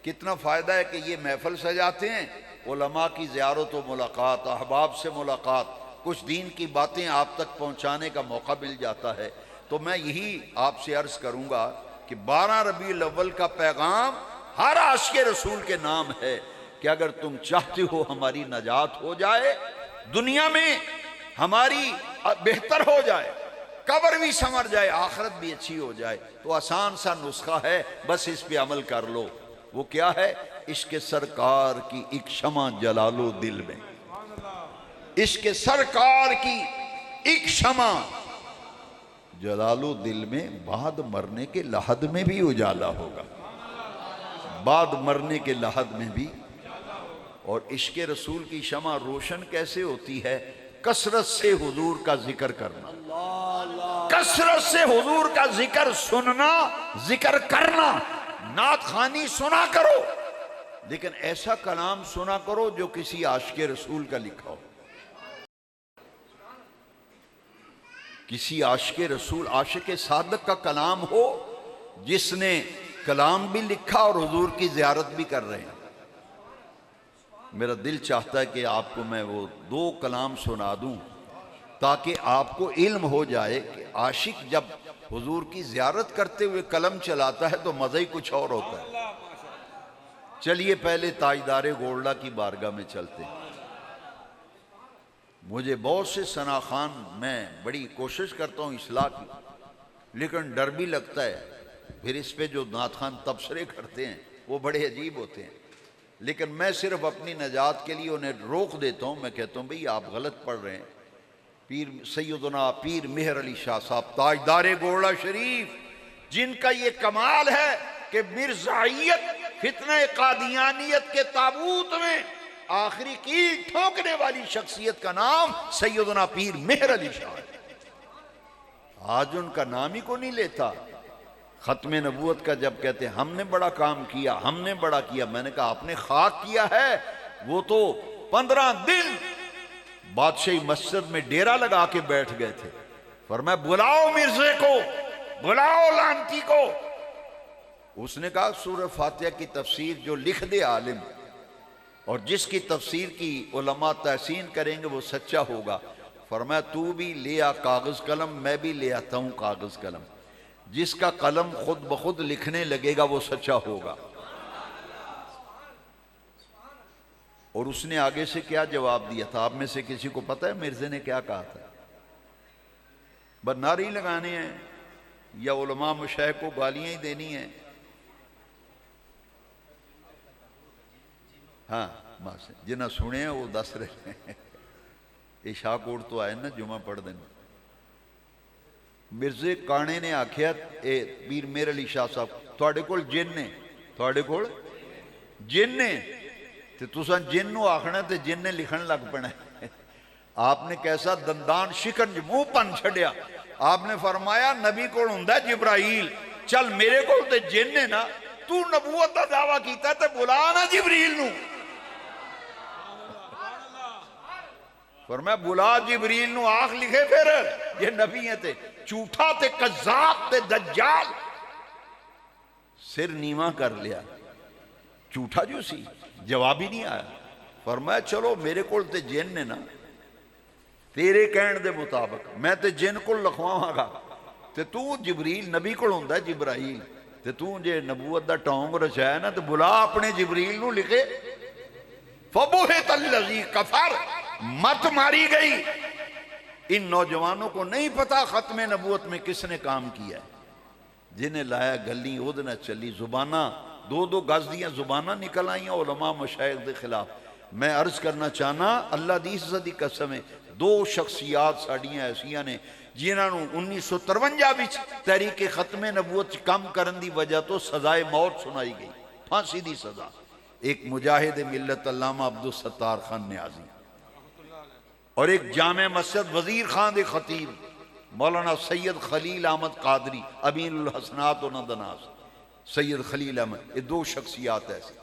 کتنا فائدہ ہے کہ یہ محفل سجاتے ہیں، علماء کی زیارت و ملاقات، احباب سے ملاقات، کچھ دین کی باتیں آپ تک پہنچانے کا موقع مل جاتا ہے۔ تو میں یہی آپ سے عرض کروں گا کہ 12 ربیع الاول کا پیغام ہر عاشق رسول کے نام ہے کہ اگر تم چاہتے ہو ہماری نجات ہو جائے، دنیا میں ہماری بہتر ہو جائے، قبر بھی سمر جائے، آخرت بھی اچھی ہو جائے، تو آسان سا نسخہ ہے، بس اس پہ عمل کر لو۔ وہ کیا ہے؟ عشق سرکار کی ایک شمع جلالو دل میں، عشق سرکار کی ایک شمع جلالو دل میں، بعد مرنے کے لحد میں بھی اجالا ہوگا، بعد مرنے کے لحد میں بھی۔ اور عشق رسول کی شمع روشن کیسے ہوتی ہے؟ کثرت سے حضور کا ذکر کرنا، کثرت سے حضور کا ذکر سننا، ذکر کرنا۔ نعت خوانی سنا کرو، لیکن ایسا کلام سنا کرو جو کسی عاشق رسول کا لکھا ہو، کسی عاشق رسول، عاشق صادق کا کلام ہو جس نے کلام بھی لکھا اور حضور کی زیارت بھی کر رہے ہیں۔ میرا دل چاہتا ہے کہ آپ کو میں وہ 2 کلام سنا دوں تاکہ آپ کو علم ہو جائے کہ عاشق جب حضور کی زیارت کرتے ہوئے قلم چلاتا ہے تو مزہ ہی کچھ اور ہوتا ہے۔ چلیے پہلے تاجدار گولڈا کی بارگاہ میں چلتے ہیں۔ مجھے بہت سے ثنا خان، میں بڑی کوشش کرتا ہوں اصلاح کی، لیکن ڈر بھی لگتا ہے، پھر اس پہ جو نعت خان تبصرے کرتے ہیں وہ بڑے عجیب ہوتے ہیں، لیکن میں صرف اپنی نجات کے لیے انہیں روک دیتا ہوں۔ میں کہتا ہوں بھئی آپ غلط پڑھ رہے ہیں۔ پیر سیدنا پیر مہر علی شاہ صاحب تاجدار گولڈا شریف، جن کا یہ کمال ہے کہ مرزائیت فتنہ قادیانیت کے تابوت میں آخری کیل ٹھوکنے والی شخصیت کا نام سیدنا پیر مہر علی شاہ ہے۔ آج ان کا نام ہی کو نہیں لیتا۔ ختم نبوت کا جب کہتے ہیں ہم نے بڑا کام کیا، ہم نے بڑا کیا، میں نے کہا آپ نے خاک کیا ہے۔ وہ تو 15 دن بادشاہی مسجد میں ڈیرا لگا کے بیٹھ گئے تھے۔ فرمایا بلاؤ مرزے کو، بلاؤ لانتی کو۔ اس نے کہا سورہ فاتحہ کی تفسیر جو لکھ دے عالم اور جس کی تفسیر کی علماء تحسین کریں گے وہ سچا ہوگا۔ فرمایا تو بھی لے آ کاغذ قلم، میں بھی لے آتا ہوں کاغذ قلم۔ جس کا قلم خود بخود لکھنے لگے گا وہ سچا ہوگا۔ اور اس نے آگے سے کیا جواب دیا تھا؟ آپ میں سے کسی کو پتہ ہے مرزے نے کیا کہا تھا؟ بس نعرے لگانے ہیں یا علماء مشائخ کو گالیاں ہی دینی ہیں؟ ہاں جنہیں سنے ہیں وہ دس رہے ہیں۔ عشاء کوٹ تو آئے نا جمعہ پڑھ دینا۔ مرزے کانے نے آکھیا اے پیر مہر علی شاہ صاحب تھوڑے کول جن نے، تھوڑے کول جن نے، تے تساں جن نو آکھنا تے جن نے لکھن لگ پنا۔ آپ نے کیسا دندان شکنج منہ پن چھڑیا۔ آپ نے فرمایا نبی کول ہوندا جبرائیل، چل میرے کول تے جن نے نا، تو نبوت دا دعویٰ کیتا تے بلا نا جبریل نو۔ فرمایا بلا جبریل نو، آنکھ لکھے پھر یہ نبی ہیں تے جھوٹا تے قذاب تے دجال۔ سر نیواں کر لیا، جھوٹا جو سی، جواب ہی نہیں آیا۔ فرمایا چلو میرے کول تے جن نے نا، تیرے کہن دے مطابق میں تے جن کول لکھواں گا، تے تو جبریل نبی کول ہوندا جبرائیل، تے تو جے نبوت دا ٹونگ رچایا نا تے بلا اپنے جبریل نو لکھے۔ فَبُہِتَ الَّذِي کفر، مت ماری گئی۔ ان نوجوانوں کو نہیں پتا ختم نبوت میں کس نے کام کیا ہے۔ جنہیں لایا گلی ادھر چلی، زبانہ 2 گز دیاں زبانہ نکل آئیاں علماء مشائخ دے خلاف۔ میں عرض کرنا چاہنا اللہ دی عزت دی قسم ہے 2 شخصیات ساڑیاں ایسیاں نے جنہاں نو 1953 وچ تحریک ختم نبوت کم کرن دی وجہ تو سزائے موت سنائی گئی، پھانسی دی سزا۔ ایک مجاہد ملت علامہ عبدالستار خان نیازی، اور ایک جامع مسجد وزیر خان دے خطیب مولانا سید خلیل احمد قادری، امین الحسنات و ندناس سید خلیل احمد، یہ 2 شخصیات ایسی۔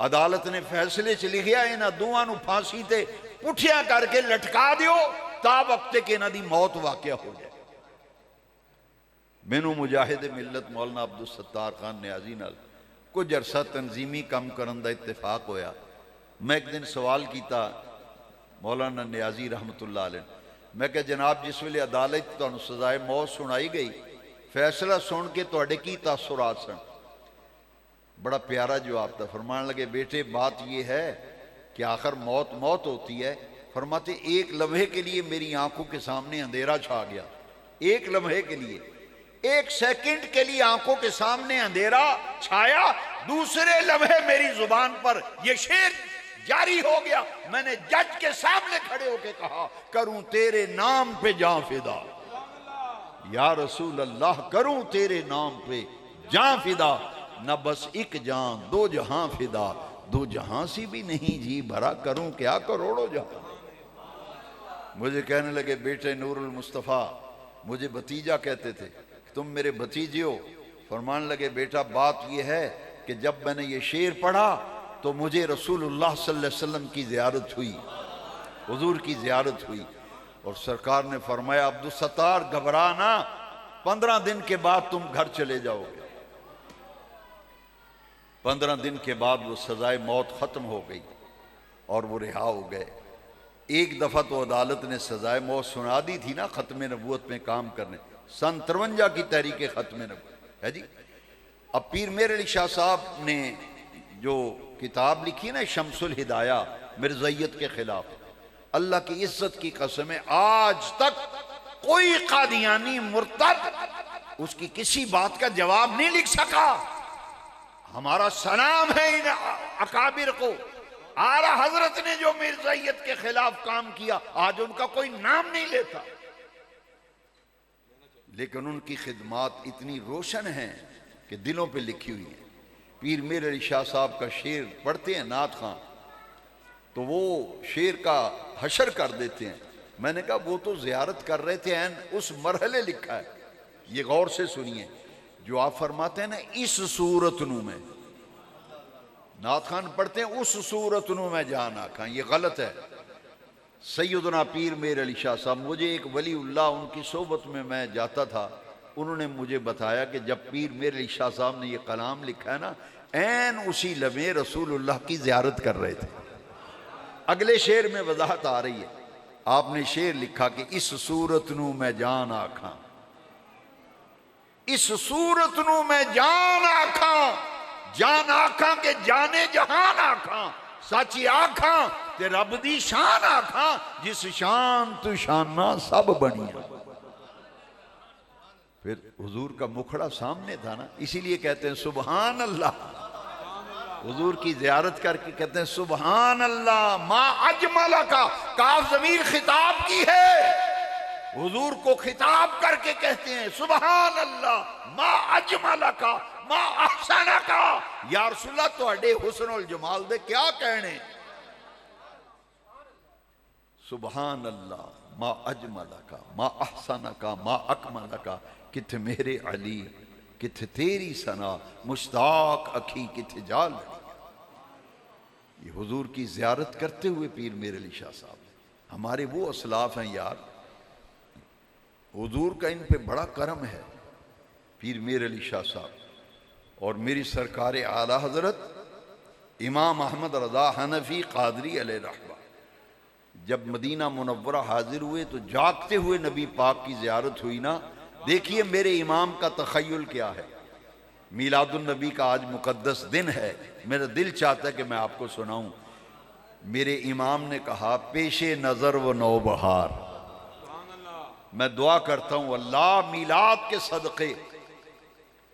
عدالت نے فیصلے چ لکھیا انہاں دوواں نو پھانسی تے پٹھیاں کر کے لٹکا دیو تا وقت کہ انہاں دی موت واقع ہو جائے۔ مینوں مجاہد ملت مولانا عبدالستار خان نیازی نال کچھ عرصہ تنظیمی کم کرن دا اتفاق ہویا۔ میں ایک دن سوال کیتا مولانا نیازی رحمت اللہ علیہ، میں کہ جناب جس ویلے عدالت تانوں سزائے موت سنائی گئی، فیصلہ سن کے تواڈے کی تاثرات سن؟ بڑا پیارا جواب تھا۔ فرمان لگے بیٹے بات یہ ہے کہ آخر موت موت ہوتی ہے۔ فرماتے ایک لمحے کے لیے میری آنکھوں کے سامنے اندھیرا چھا گیا، ایک لمحے کے لیے، 1 سیکنڈ کے لیے آنکھوں کے سامنے اندھیرا چھایا، دوسرے لمحے میری زبان پر یہ شعر جاری ہو گیا۔ میں نے جج کے سامنے کھڑے ہو کے کہا کروں تیرے نام پہ جان فدا، یا رسول اللہ کروں تیرے نام پہ جان فدا، نہ بس 1 جان 2 جہاں فدا، 2 جہاں سی بھی نہیں جی بھرا، کروں کیا کروڑوں جہاں۔ مجھے کہنے لگے بیٹے نور المصطفیٰ، مجھے بھتیجا کہتے تھے، تم میرے بھتیجے ہو۔ فرمان لگے بیٹا بات یہ ہے کہ جب میں نے یہ شعر پڑھا تو مجھے رسول اللہ صلی اللہ علیہ وسلم کی زیارت ہوئی، حضور کی زیارت ہوئی، اور سرکار نے فرمایا عبدالستار گھبرانا، 15 دن کے بعد تم گھر چلے جاؤ گے۔ 15 دن کے بعد وہ سزائے موت ختم ہو گئی اور وہ رہا ہو گئے۔ ایک دفعہ تو عدالت نے سزائے موت سنا دی تھی نا ختم نبوت میں کام کرنے، سن 53 کی تحریک ختم نبوت ہے جی۔ اب پیر مہر علی شاہ صاحب نے جو کتاب لکھی نا شمس الہدایہ مرزائیت کے خلاف، اللہ کی عزت کی قسم ہے آج تک کوئی قادیانی مرتد اس کی کسی بات کا جواب نہیں لکھ سکا۔ ہمارا سلام ہے ان اکابر کو، اعلیٰ حضرت نے جو مرزائیت کے خلاف کام کیا آج ان کا کوئی نام نہیں لیتا، لیکن ان کی خدمات اتنی روشن ہیں کہ دلوں پہ لکھی ہوئی ہیں۔ پیر میر علی شاہ صاحب کا شعر پڑھتے ہیں نعت خواں تو وہ شعر کا حشر کر دیتے ہیں۔ میں نے کہا وہ تو زیارت کر رہے تھے، اس مرحلے لکھا ہے، یہ غور سے سنیے جو آپ فرماتے ہیں نا اس صورت نو میں، نعت خان پڑھتے ہیں اس صورت نو میں جان آکھاں، یہ غلط ہے۔ سیدنا پیر میر علی شاہ صاحب، مجھے ایک ولی اللہ ان کی صحبت میں جاتا تھا، انہوں نے مجھے بتایا کہ جب پیر میر علی شاہ صاحب نے یہ کلام لکھا ہے نا، عین اسی لمحے رسول اللہ کی زیارت کر رہے تھے۔ اگلے شعر میں وضاحت آ رہی ہے، آپ نے شعر لکھا کہ اس صورت نو میں جان آکھاں، اس صورت نو میں جان آکھاں، جان آکھاں کہ جانے جہان آکھاں، سچی آکھاں تے رب دی شان آکھاں، جس شان تو شانہ سب بنیاں۔ پھر حضور کا مکھڑا سامنے تھا نا، اسی لیے کہتے ہیں سبحان اللہ، حضور کی زیارت کر کے کہتے ہیں سبحان اللہ ما اجمل کا، کاف ضمیر خطاب کی ہے، حضور کو خطاب کر کے کہتے ہیں سبحان اللہ ما اجمل کا ما احسن کا، یا رسول اللہ تو اڈے حسن الجمال دے کیا کہنے، سبحان اللہ ما اجمل کا ما احسن کا ما اکمل کا، کتھے میرے علی کتھے تیری ثنا، مشتاق اکھی کتھے جال۔ یہ حضور کی زیارت کرتے ہوئے پیر میر علی شاہ صاحب ہمارے وہ اسلاف ہیں یار، حضور کا ان پہ بڑا کرم ہے۔ پیر میر علی شاہ صاحب اور میری سرکار اعلیٰ حضرت امام احمد رضا حنفی قادری علیہ رحمہ جب مدینہ منورہ حاضر ہوئے تو جاگتے ہوئے نبی پاک کی زیارت ہوئی نا۔ دیکھیے میرے امام کا تخیل کیا ہے، میلاد النبی کا آج مقدس دن ہے، میرا دل چاہتا ہے کہ میں آپ کو سناؤں۔ میرے امام نے کہا پیش نظر و نوبہار، میں دعا کرتا ہوں اللہ میلاد کے صدقے،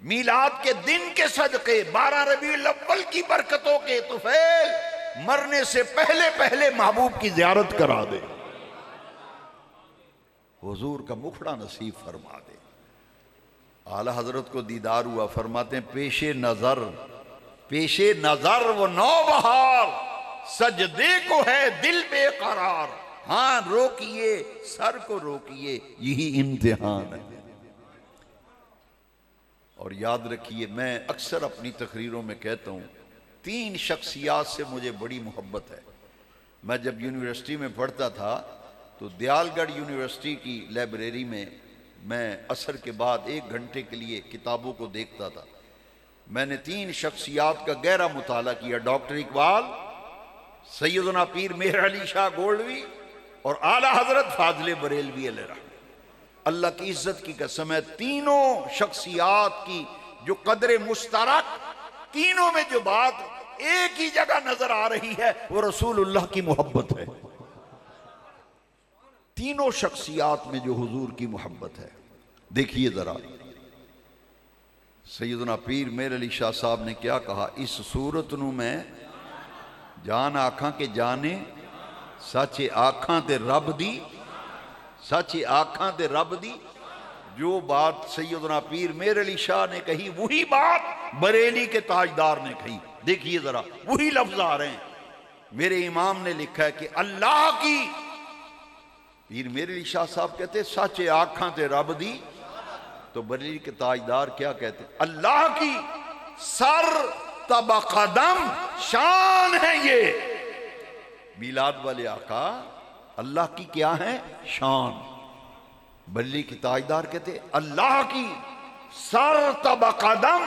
میلاد کے دن کے صدقے، 12 ربیع الاول کی برکتوں کے طفیل مرنے سے پہلے پہلے محبوب کی زیارت کرا دے، حضور کا مکھڑا نصیب فرما دے۔ اعلیٰ حضرت کو دیدار ہوا، فرماتے ہیں پیش نظر و نوبہار، سجدے کو ہے دل بے قرار، ہاں روکیے سر کو روکیے یہی امتحان ہے۔ اور یاد رکھیے میں اکثر اپنی تقریروں میں کہتا ہوں 3 شخصیات سے مجھے بڑی محبت ہے۔ میں جب یونیورسٹی میں پڑھتا تھا تو دیال گڑھ یونیورسٹی کی لائبریری میں میں عصر کے بعد 1 گھنٹے کے لیے کتابوں کو دیکھتا تھا۔ میں نے 3 شخصیات کا گہرا مطالعہ کیا، ڈاکٹر اقبال، سیدنا پیر مہر علی شاہ گولوی اور اعلیٰ حضرت فاضل بریلوی علیہ رحمہ۔ اللہ کی عزت کی قسم ہے تینوں شخصیات کی جو قدر مشترک، تینوں میں جو بات ایک ہی جگہ نظر آ رہی ہے وہ رسول اللہ کی محبت ہے۔ تینوں شخصیات میں جو حضور کی محبت ہے، دیکھیے ذرا سیدنا پیر میر علی شاہ صاحب نے کیا کہا، اس صورت نو میں جان آکھاں کے جانے، سچے آکھاں تے رب دی، سچے آکھاں تے رب دی۔ جو بات سیدنا پیر میر علی شاہ نے کہی وہی بات بریلی کے تاجدار نے کہی، دیکھیے ذرا وہی لفظ آ رہے ہیں۔ میرے امام نے لکھا ہے کہ اللہ کی، پیر میر علی شاہ صاحب کہتے سچے آکھاں تے رب دی، تو بریلی کے تاجدار کیا کہتے اللہ کی سر تب قدم شان ہے یہ۔ میلاد والے آقا اللہ کی کیا ہے شان، بریلی کے تاجدار کہتے اللہ کی سر تب قدم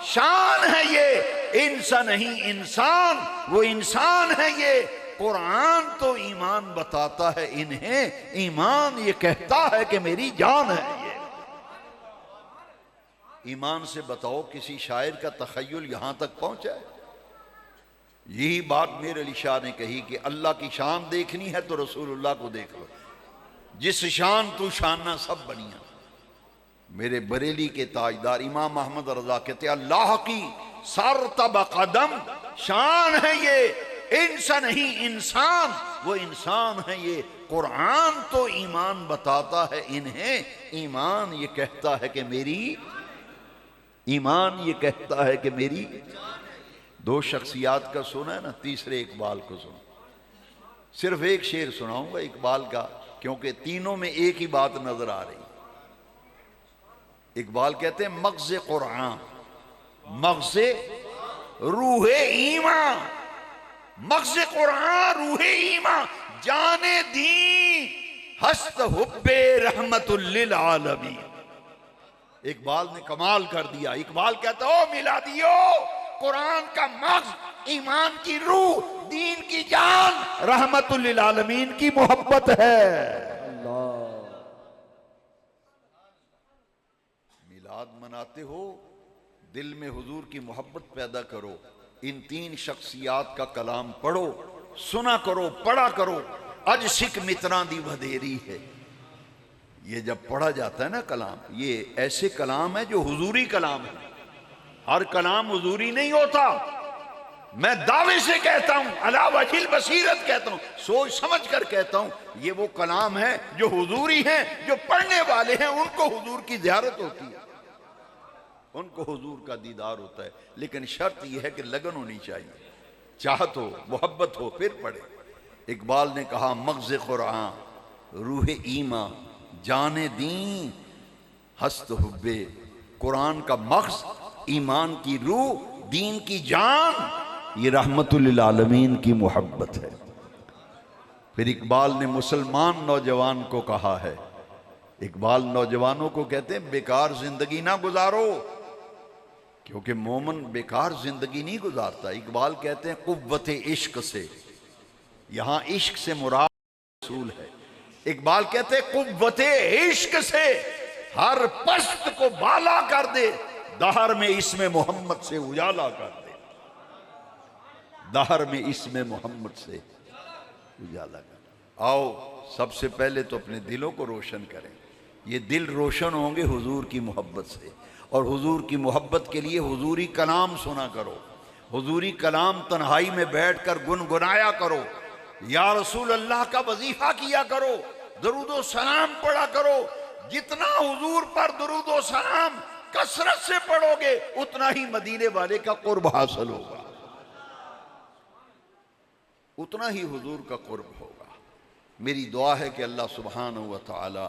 شان ہے یہ، انسان نہیں انسان وہ انسان ہے یہ۔ قرآن تو ایمان بتاتا ہے انہیں، ایمان یہ کہتا ہے کہ میری جان ہے یہ۔ ایمان سے بتاؤ کسی شاعر کا تخیل یہاں تک پہنچا ہے؟ یہی بات میر علی شاہ نے کہی کہ اللہ کی شان دیکھنی ہے تو رسول اللہ کو دیکھ لو، جس شان تو شانہ سب بنیاں۔ میرے بریلی کے تاجدار امام محمد رضا کہتے ہیں اللہ کی سرتب قدم، شان ہے یہ، انسان نہیں انسان، وہ انسان ہے یہ۔ قرآن تو ایمان بتاتا ہے انہیں، ایمان یہ کہتا ہے کہ میری، ایمان یہ کہتا ہے کہ میری۔ دو شخصیات کا سنا ہے نا، تیسرے اقبال کو سنا۔ صرف ایک شعر سناؤں گا اقبال کا، کیونکہ تینوں میں ایک ہی بات نظر آ رہی۔ اقبال کہتے ہیں مغز قرآن، مغز روح ایمان، مغز قرآن روح ایمان، جان دین ہست حب رحمت للعالمین۔ اقبال نے کمال کر دیا۔ اقبال کہتا او میلادیو، قرآن کا مغز، ایمان کی روح، دین کی جان، رحمت للعالمین کی محبت ہے۔ میلاد مناتے ہو، دل میں حضور کی محبت پیدا کرو، ان تین شخصیات کا کلام پڑھو، سنا کرو، پڑھا کرو۔ اج سکھ متراں دی ودھیری ہے، یہ جب پڑھا جاتا ہے نا کلام، یہ ایسے کلام ہے جو حضوری کلام ہے۔ ہر کلام حضوری نہیں ہوتا، میں دعوے سے کہتا ہوں، علی وجہ البصیرت کہتا ہوں، سوچ سمجھ کر کہتا ہوں، یہ وہ کلام ہے جو حضوری ہیں، جو پڑھنے والے ہیں ان کو حضور کی زیارت ہوتی ہے، ان کو حضور کا دیدار ہوتا ہے۔ لیکن شرط یہ ہے کہ لگن ہونی چاہیے، چاہت ہو، محبت ہو، پھر پڑھے۔ اقبال نے کہا مغز قرآن روح ایمان، جان دین ہست حب، قرآن کا مغز، ایمان کی روح، دین کی جان، یہ رحمت للعالمین کی محبت ہے۔ پھر اقبال نے مسلمان نوجوان کو کہا ہے، اقبال نوجوانوں کو کہتے ہیں بیکار زندگی نہ گزارو، کیونکہ مومن بیکار زندگی نہیں گزارتا۔ اقبال کہتے ہیں قوت عشق سے، یہاں عشق سے مراد رسول ہے۔ اقبال کہتے ہیں قوت عشق سے ہر پست کو بالا کر دے، دہر میں اسم محمد سے اجالا کر دے، دہر میں اسم محمد سے اجالا کر دے۔ آؤ سب سے پہلے تو اپنے دلوں کو روشن کریں، یہ دل روشن ہوں گے حضور کی محبت سے، اور حضور کی محبت کے لیے حضوری کلام سنا کرو، حضوری کلام تنہائی میں بیٹھ کر گنگنایا کرو، یا رسول اللہ کا وظیفہ کیا کرو، درود و سلام پڑھا کرو۔ جتنا حضور پر درود و سلام کثرت سے پڑھو گے اتنا ہی مدینے والے کا قرب حاصل ہوگا، اتنا ہی حضور کا قرب ہوگا۔ میری دعا ہے کہ اللہ سبحانہ و تعالی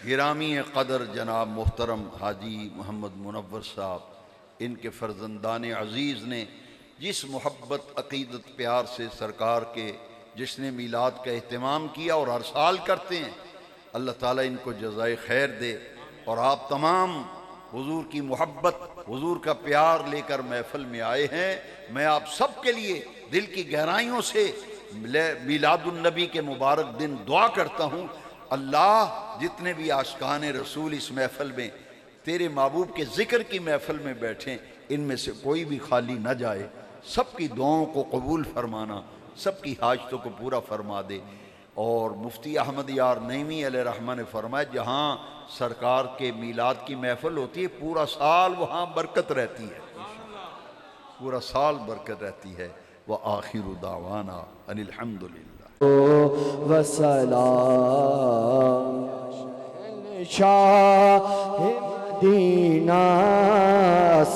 گرامی قدر جناب محترم حاجی محمد منور صاحب، ان کے فرزندان عزیز نے جس محبت، عقیدت، پیار سے سرکار کے جس نے میلاد کا اہتمام کیا اور ہر سال کرتے ہیں، اللہ تعالیٰ ان کو جزائے خیر دے۔ اور آپ تمام حضور کی محبت، حضور کا پیار لے کر محفل میں آئے ہیں، میں آپ سب کے لیے دل کی گہرائیوں سے میلاد النبی کے مبارک دن دعا کرتا ہوں۔ اللہ جتنے بھی عاشقان رسول اس محفل میں تیرے محبوب کے ذکر کی محفل میں بیٹھیں، ان میں سے کوئی بھی خالی نہ جائے، سب کی دعاؤں کو قبول فرمانا، سب کی حاجتوں کو پورا فرما دے۔ اور مفتی احمد یار نعیمی علیہ رحمہ نے فرمایا جہاں سرکار کے میلاد کی محفل ہوتی ہے پورا سال وہاں برکت رہتی ہے، پورا سال برکت رہتی ہے۔ وآخر دعوانا ان الحمدللہ وسلام شاہ مدینہ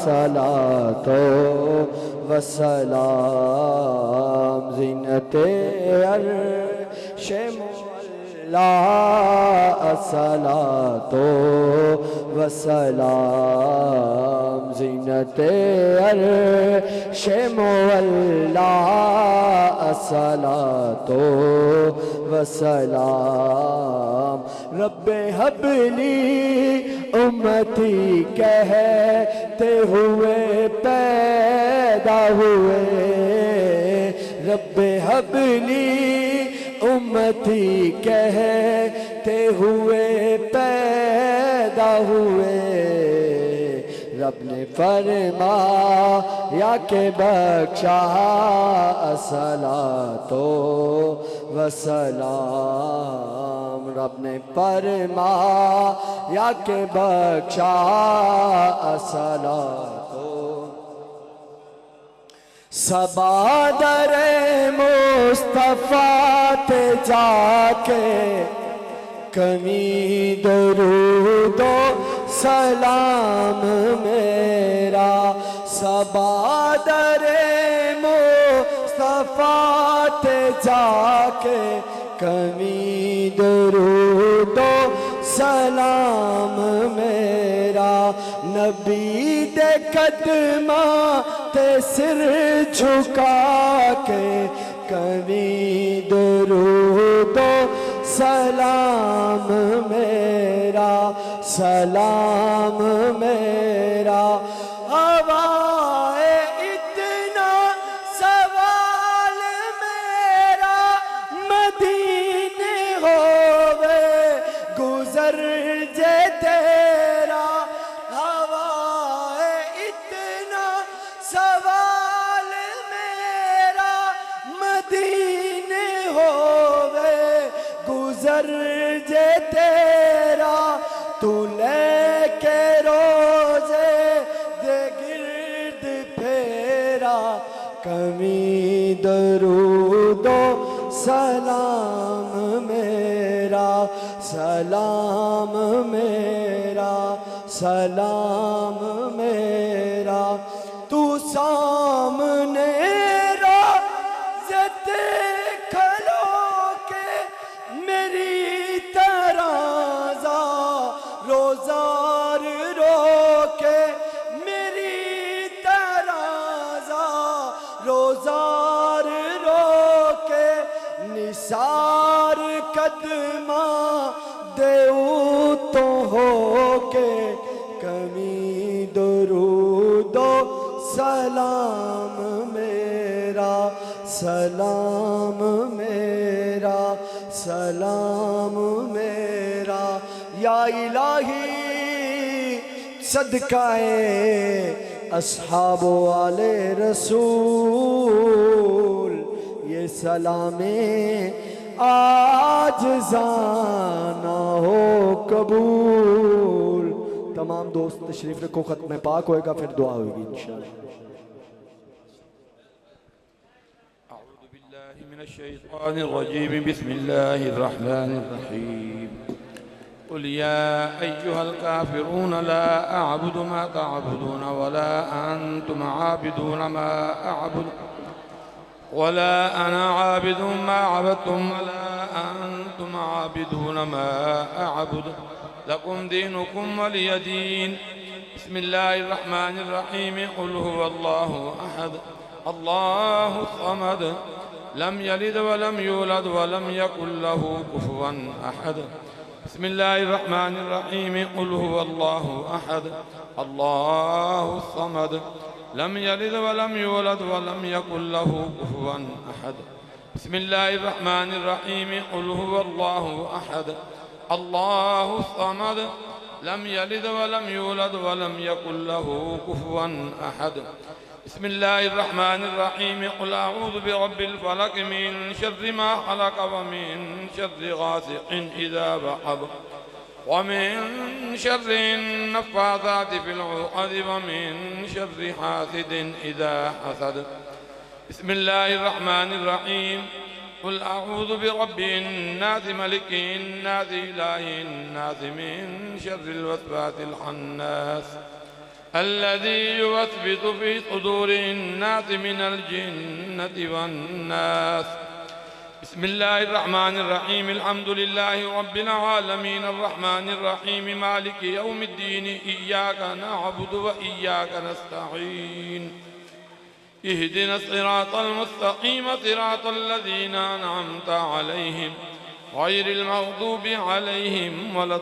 صلاۃ وسلام زینت عرش مولا صلاۃ وسلام زینت عرش مولا صلاۃ وسلام رب حب لی امتی کہتے ہوئے پیدا ہوئے رب حب لی امتی کہتے ہوئے پیدا ہوئے رب نے فرمایا کہ بخشا الصلاۃ والسلام، رب نے فرمایا کہ بخشا الصلاۃ صبا در مصطفیٰ تے جا کے کمی درود و سلام میرا، صبا در مصطفیٰ تے جا کے کمی درود و سلام میرا، نبی دے قدماں تے سر جھکا کے کمی درود و سلام میرا، سلام میرا، ہوائے اتنا سوال میرا مدینے ہوئے گزر جے تیرا، ہوائے اتنا سوال میرا مدینے ہوئے گزر جے تیرا، تو لے کے روزے دے گرد پھیرا، کمی درود و سلام میرا، سلام میرا، سلام میرا، تو سامنے روزے کھلو کے میری ترازا روزار رو کے میری ترازا روزار رو کے نثار قدماں دیو تو ہو کے کمی درود و سلام میرا، سلام میرا، سلام میرا، یا الہی صدقہ اصحاب آل رسول، یہ سلام آج زانا ہو قبول۔ تمام دوست تشریف رکھو، ختم پاک ہوئے گا پھر دعا ہوگی انشاءاللہ۔ اعوذ باللہ من الشیطان الرجیم، بسم اللہ الرحمن الرحیم، قل یا ایہا الکافرون لا اعبد ما تعبدون ولا انتم عابدون ما اعبد ولا انا عابد ما عبدتم ولا انتم عابدون ما اعبد لكم دينكم ولي دين۔ بسم الله الرحمن الرحيم، قل هو الله أحد الله الصمد لم يلد ولم يولد ولم يكن له كفوا أحد۔ بسم الله الرحمن الرحيم، قل هو الله أحد الله الصمد لم يلد ولم يولد ولم يكن له كفوا أحد۔ بسم الله الرحمن الرحيم، قل هو الله أحد الله الصمد لم يلد ولم يولد ولم يكن له كفوا أحد۔ بسم الله الرحمن الرحيم، قل أعوذ برب الفلق من شر ما خلق ومن شر غاسق إذا وقب ومن شر النفاثات في العقد ومن شر حاسد إذا حسد۔ بسم الله الرحمن الرحيم، قل أعوذ برب الناس ملك الناس إله الناس من شر الوسواس الخناس الذي يوسوس في صدور الناس من الجنة والناس۔ بسم الله الرحمن الرحيم، الحمد لله رب العالمين الرحمن الرحيم مالك يوم الدين، إياك نعبد وإياك نستعين، اهدنا الصراط المستقيم صراط الذين أنعمت عليهم غير المغضوب عليهم ولا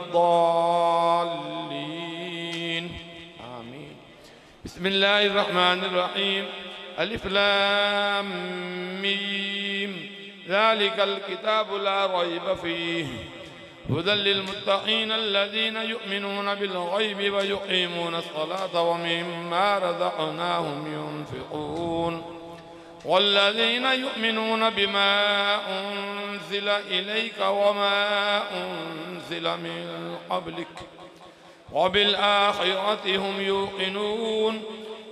الضالين آمين۔ بسم الله الرحمن الرحيم، ألف لام ميم، ذلك الكتاب لا ريب فيه هدى للمتقين الذين يؤمنون بالغيب ويقيمون الصلاة ومما رزقناهم ينفقون والذين يؤمنون بما أنزل إليك وما أنزل من قبلك وبالآخرة هم يوقنون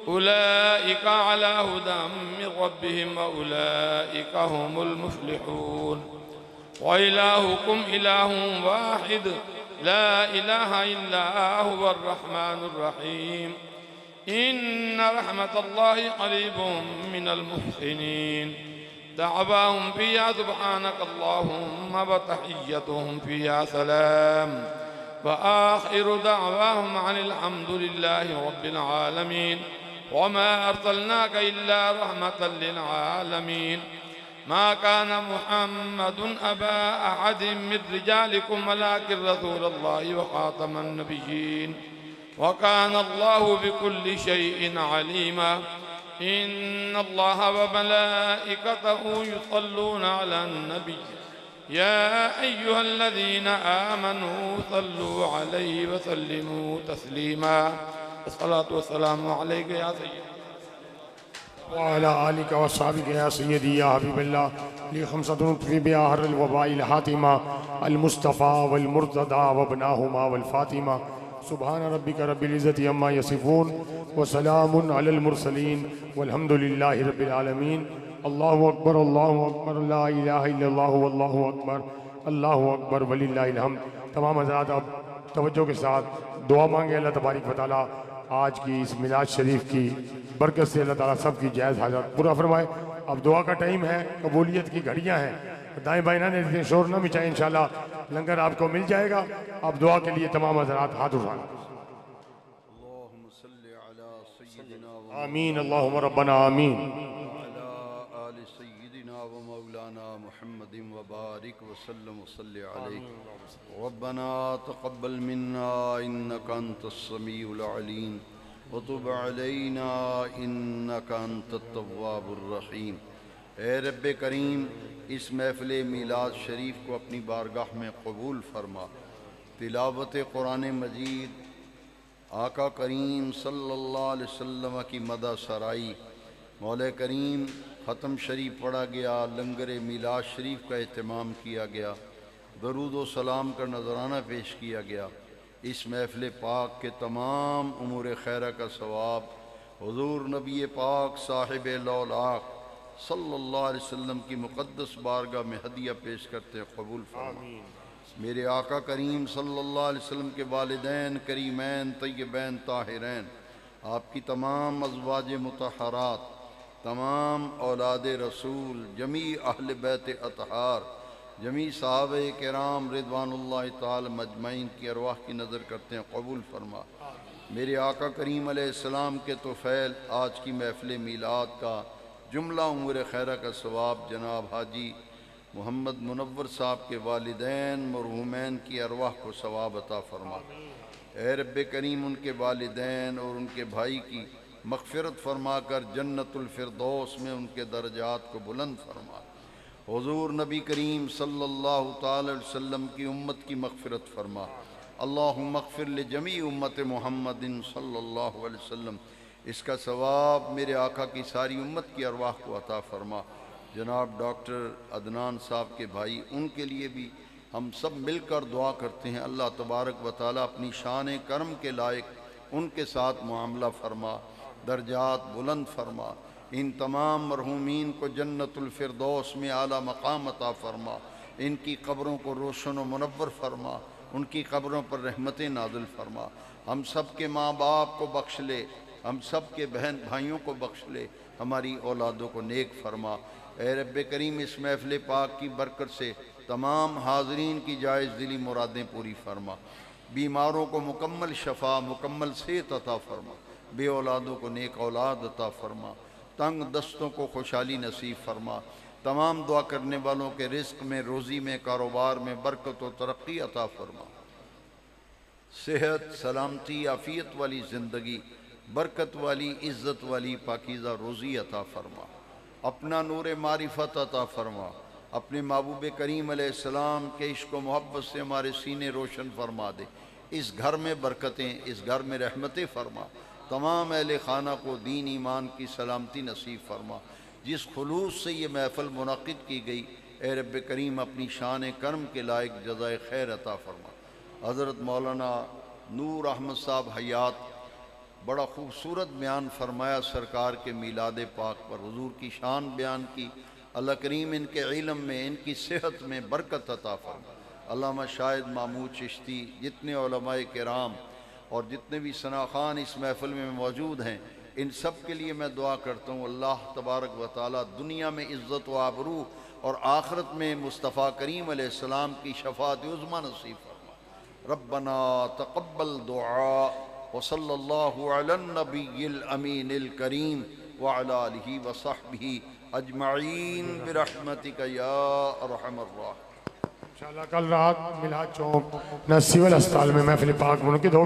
أولئك على هدى من ربهم وأولئك هم المفلحون وإلهكم إله واحد لا إله إلا هو الرحمن الرحيم إن رحمة الله قريب من المحسنين دعواهم فيها سبحانك اللهم وتحيتهم فيها سلام وآخر دعواهم عن الحمد لله رب العالمين وما أرسلناك إلا رحمة للعالمين ما كان محمد أبا أحد من رجالكم ولكن رسول الله وخاتم النبيين وكان الله بكل شيء عليما إن الله وملائكته يصلون على النبي يا أيها الذين آمنوا صلوا عليه وسلموا تسليما الصلاة والسلام عليك يا سيدي وعلى آلك وصحبك يا سيدي يا حبيب الله لي خمسة نطفي بها حر الوباء الحاتمة المصطفى والمرتضى وابناهما والفاطمة سبحان ربك رب العزة عما يصفون وسلام على المرسلين والحمد لله رب العالمين اللہ اکبر لا الہ الا اللہ واللہ اکبر وللہ الحمد۔ تمام حضرات اب توجہ کے ساتھ دعا مانگے اللہ تبارک و تعالیٰ آج کی اس میلاد شریف کی برکت سے اللہ تعالیٰ سب کی جائز حاجات پورا فرمائے۔ اب دعا کا ٹائم ہے، قبولیت کی گھڑیاں ہیں، دائیں بائیں نہ اتنے شور نہ مچائیں، انشاءاللہ لنگر آپ کو مل جائے گا۔ اب دعا کے لیے تمام حضرات ہاتھ اٹھائیں۔ اللہم صلی علی سیدنا آمین اللہم ربنا آمین۔ وعلی آل سیدنا و مولانا محمد وبارک وسلم وصلی علیہ۔ ربنا تقبل منا انک انت السمیع العلیم وتب علینا انک انت التواب الرحیم۔ اے رب کریم اس محفل میلاد شریف کو اپنی بارگاہ میں قبول فرما۔ تلاوت قرآن مجید، آقا کریم صلی اللہ علیہ وسلم کی مدح سرائی، مولا کریم ختم شریف پڑھا گیا، لنگر میلاد شریف کا اہتمام کیا گیا، درود و سلام کا نذرانہ پیش کیا گیا۔ اس محفل پاک کے تمام امور خیرہ کا ثواب حضور نبی پاک صاحب لولاق صلی اللہ علیہ وسلم کی مقدس بارگاہ میں ہدیہ پیش کرتے ہیں، قبول فرما۔ میرے آقا کریم صلی اللہ علیہ وسلم کے والدین کریمین طیبین طاہرین، آپ کی تمام ازواج مطہرات، تمام اولاد رسول، جمیع اہل بیت اطہار، جمیع صحابہ کرام رضوان اللہ تعالی مجمعین کی ارواح کی نظر کرتے ہیں، قبول فرما۔ میرے آقا کریم علیہ السلام کے طفیل آج کی محفل میلاد کا جملہ امور خیرہ کا ثواب جناب حاجی محمد منور صاحب کے والدین مرحومین کی ارواح کو ثواب عطا فرما۔ اے رب کریم ان کے والدین اور ان کے بھائی کی مغفرت فرما کر جنت الفردوس میں ان کے درجات کو بلند فرما۔ حضور نبی کریم صلی اللہ تعالی علیہ وسلم کی امت کی مغفرت فرما۔ اللہم اغفر لجمیع امت محمد صلی اللہ علیہ وسلم۔ اس کا ثواب میرے آقا کی ساری امت کی ارواح کو عطا فرما۔ جناب ڈاکٹر عدنان صاحب کے بھائی، ان کے لیے بھی ہم سب مل کر دعا کرتے ہیں، اللہ تبارک و تعالیٰ اپنی شان کرم کے لائق ان کے ساتھ معاملہ فرما، درجات بلند فرما۔ ان تمام مرحومین کو جنت الفردوس میں اعلیٰ مقام عطا فرما، ان کی قبروں کو روشن و منور فرما، ان کی قبروں پر رحمتیں نازل فرما۔ ہم سب کے ماں باپ کو بخش لے، ہم سب کے بہن بھائیوں کو بخش لے، ہماری اولادوں کو نیک فرما۔ اے رب کریم اس محفل پاک کی برکت سے تمام حاضرین کی جائز دلی مرادیں پوری فرما، بیماروں کو مکمل شفا، مکمل صحت عطا فرما، بے اولادوں کو نیک اولاد عطا فرما، تنگ دستوں کو خوشحالی نصیب فرما، تمام دعا کرنے والوں کے رزق میں، روزی میں، کاروبار میں برکت و ترقی عطا فرما، صحت، سلامتی، عافیت والی زندگی، برکت والی، عزت والی، پاکیزہ روزی عطا فرما، اپنا نور معرفت عطا فرما، اپنے محبوب کریم علیہ السلام کے عشق و محبت سے ہمارے سینے روشن فرما دے، اس گھر میں برکتیں، اس گھر میں رحمتیں فرما، تمام اہل خانہ کو دین ایمان کی سلامتی نصیب فرما۔ جس خلوص سے یہ محفل منعقد کی گئی، اے رب کریم اپنی شان کرم کے لائق جزائے خیر عطا فرما۔ حضرت مولانا نور احمد صاحب حیات بڑا خوبصورت بیان فرمایا سرکار کے میلاد پاک پر، حضور کی شان بیان کی۔ اللہ کریم ان کے علم میں، ان کی صحت میں برکت عطا فرما۔ علامہ شاہد محمود چشتی، جتنے علماء کرام اور جتنے بھی ثناخوان اس محفل میں موجود ہیں، ان سب کے لیے میں دعا کرتا ہوں اللہ تبارک و تعالی دنیا میں عزت و آبرو اور آخرت میں مصطفیٰ کریم علیہ السلام کی شفاعت عظمیٰ نصیب فرما۔ ربنا تقبل دعا وصلی اللہ علی النبی الامین الکریم وعلی آلہ وصحبہ اجمعین برحمتک یا ارحم الراحمین۔ انشاءاللہ کل رات ملاد چوک نہ سول اسپتال میں محفل پاک منعقد ہوگی۔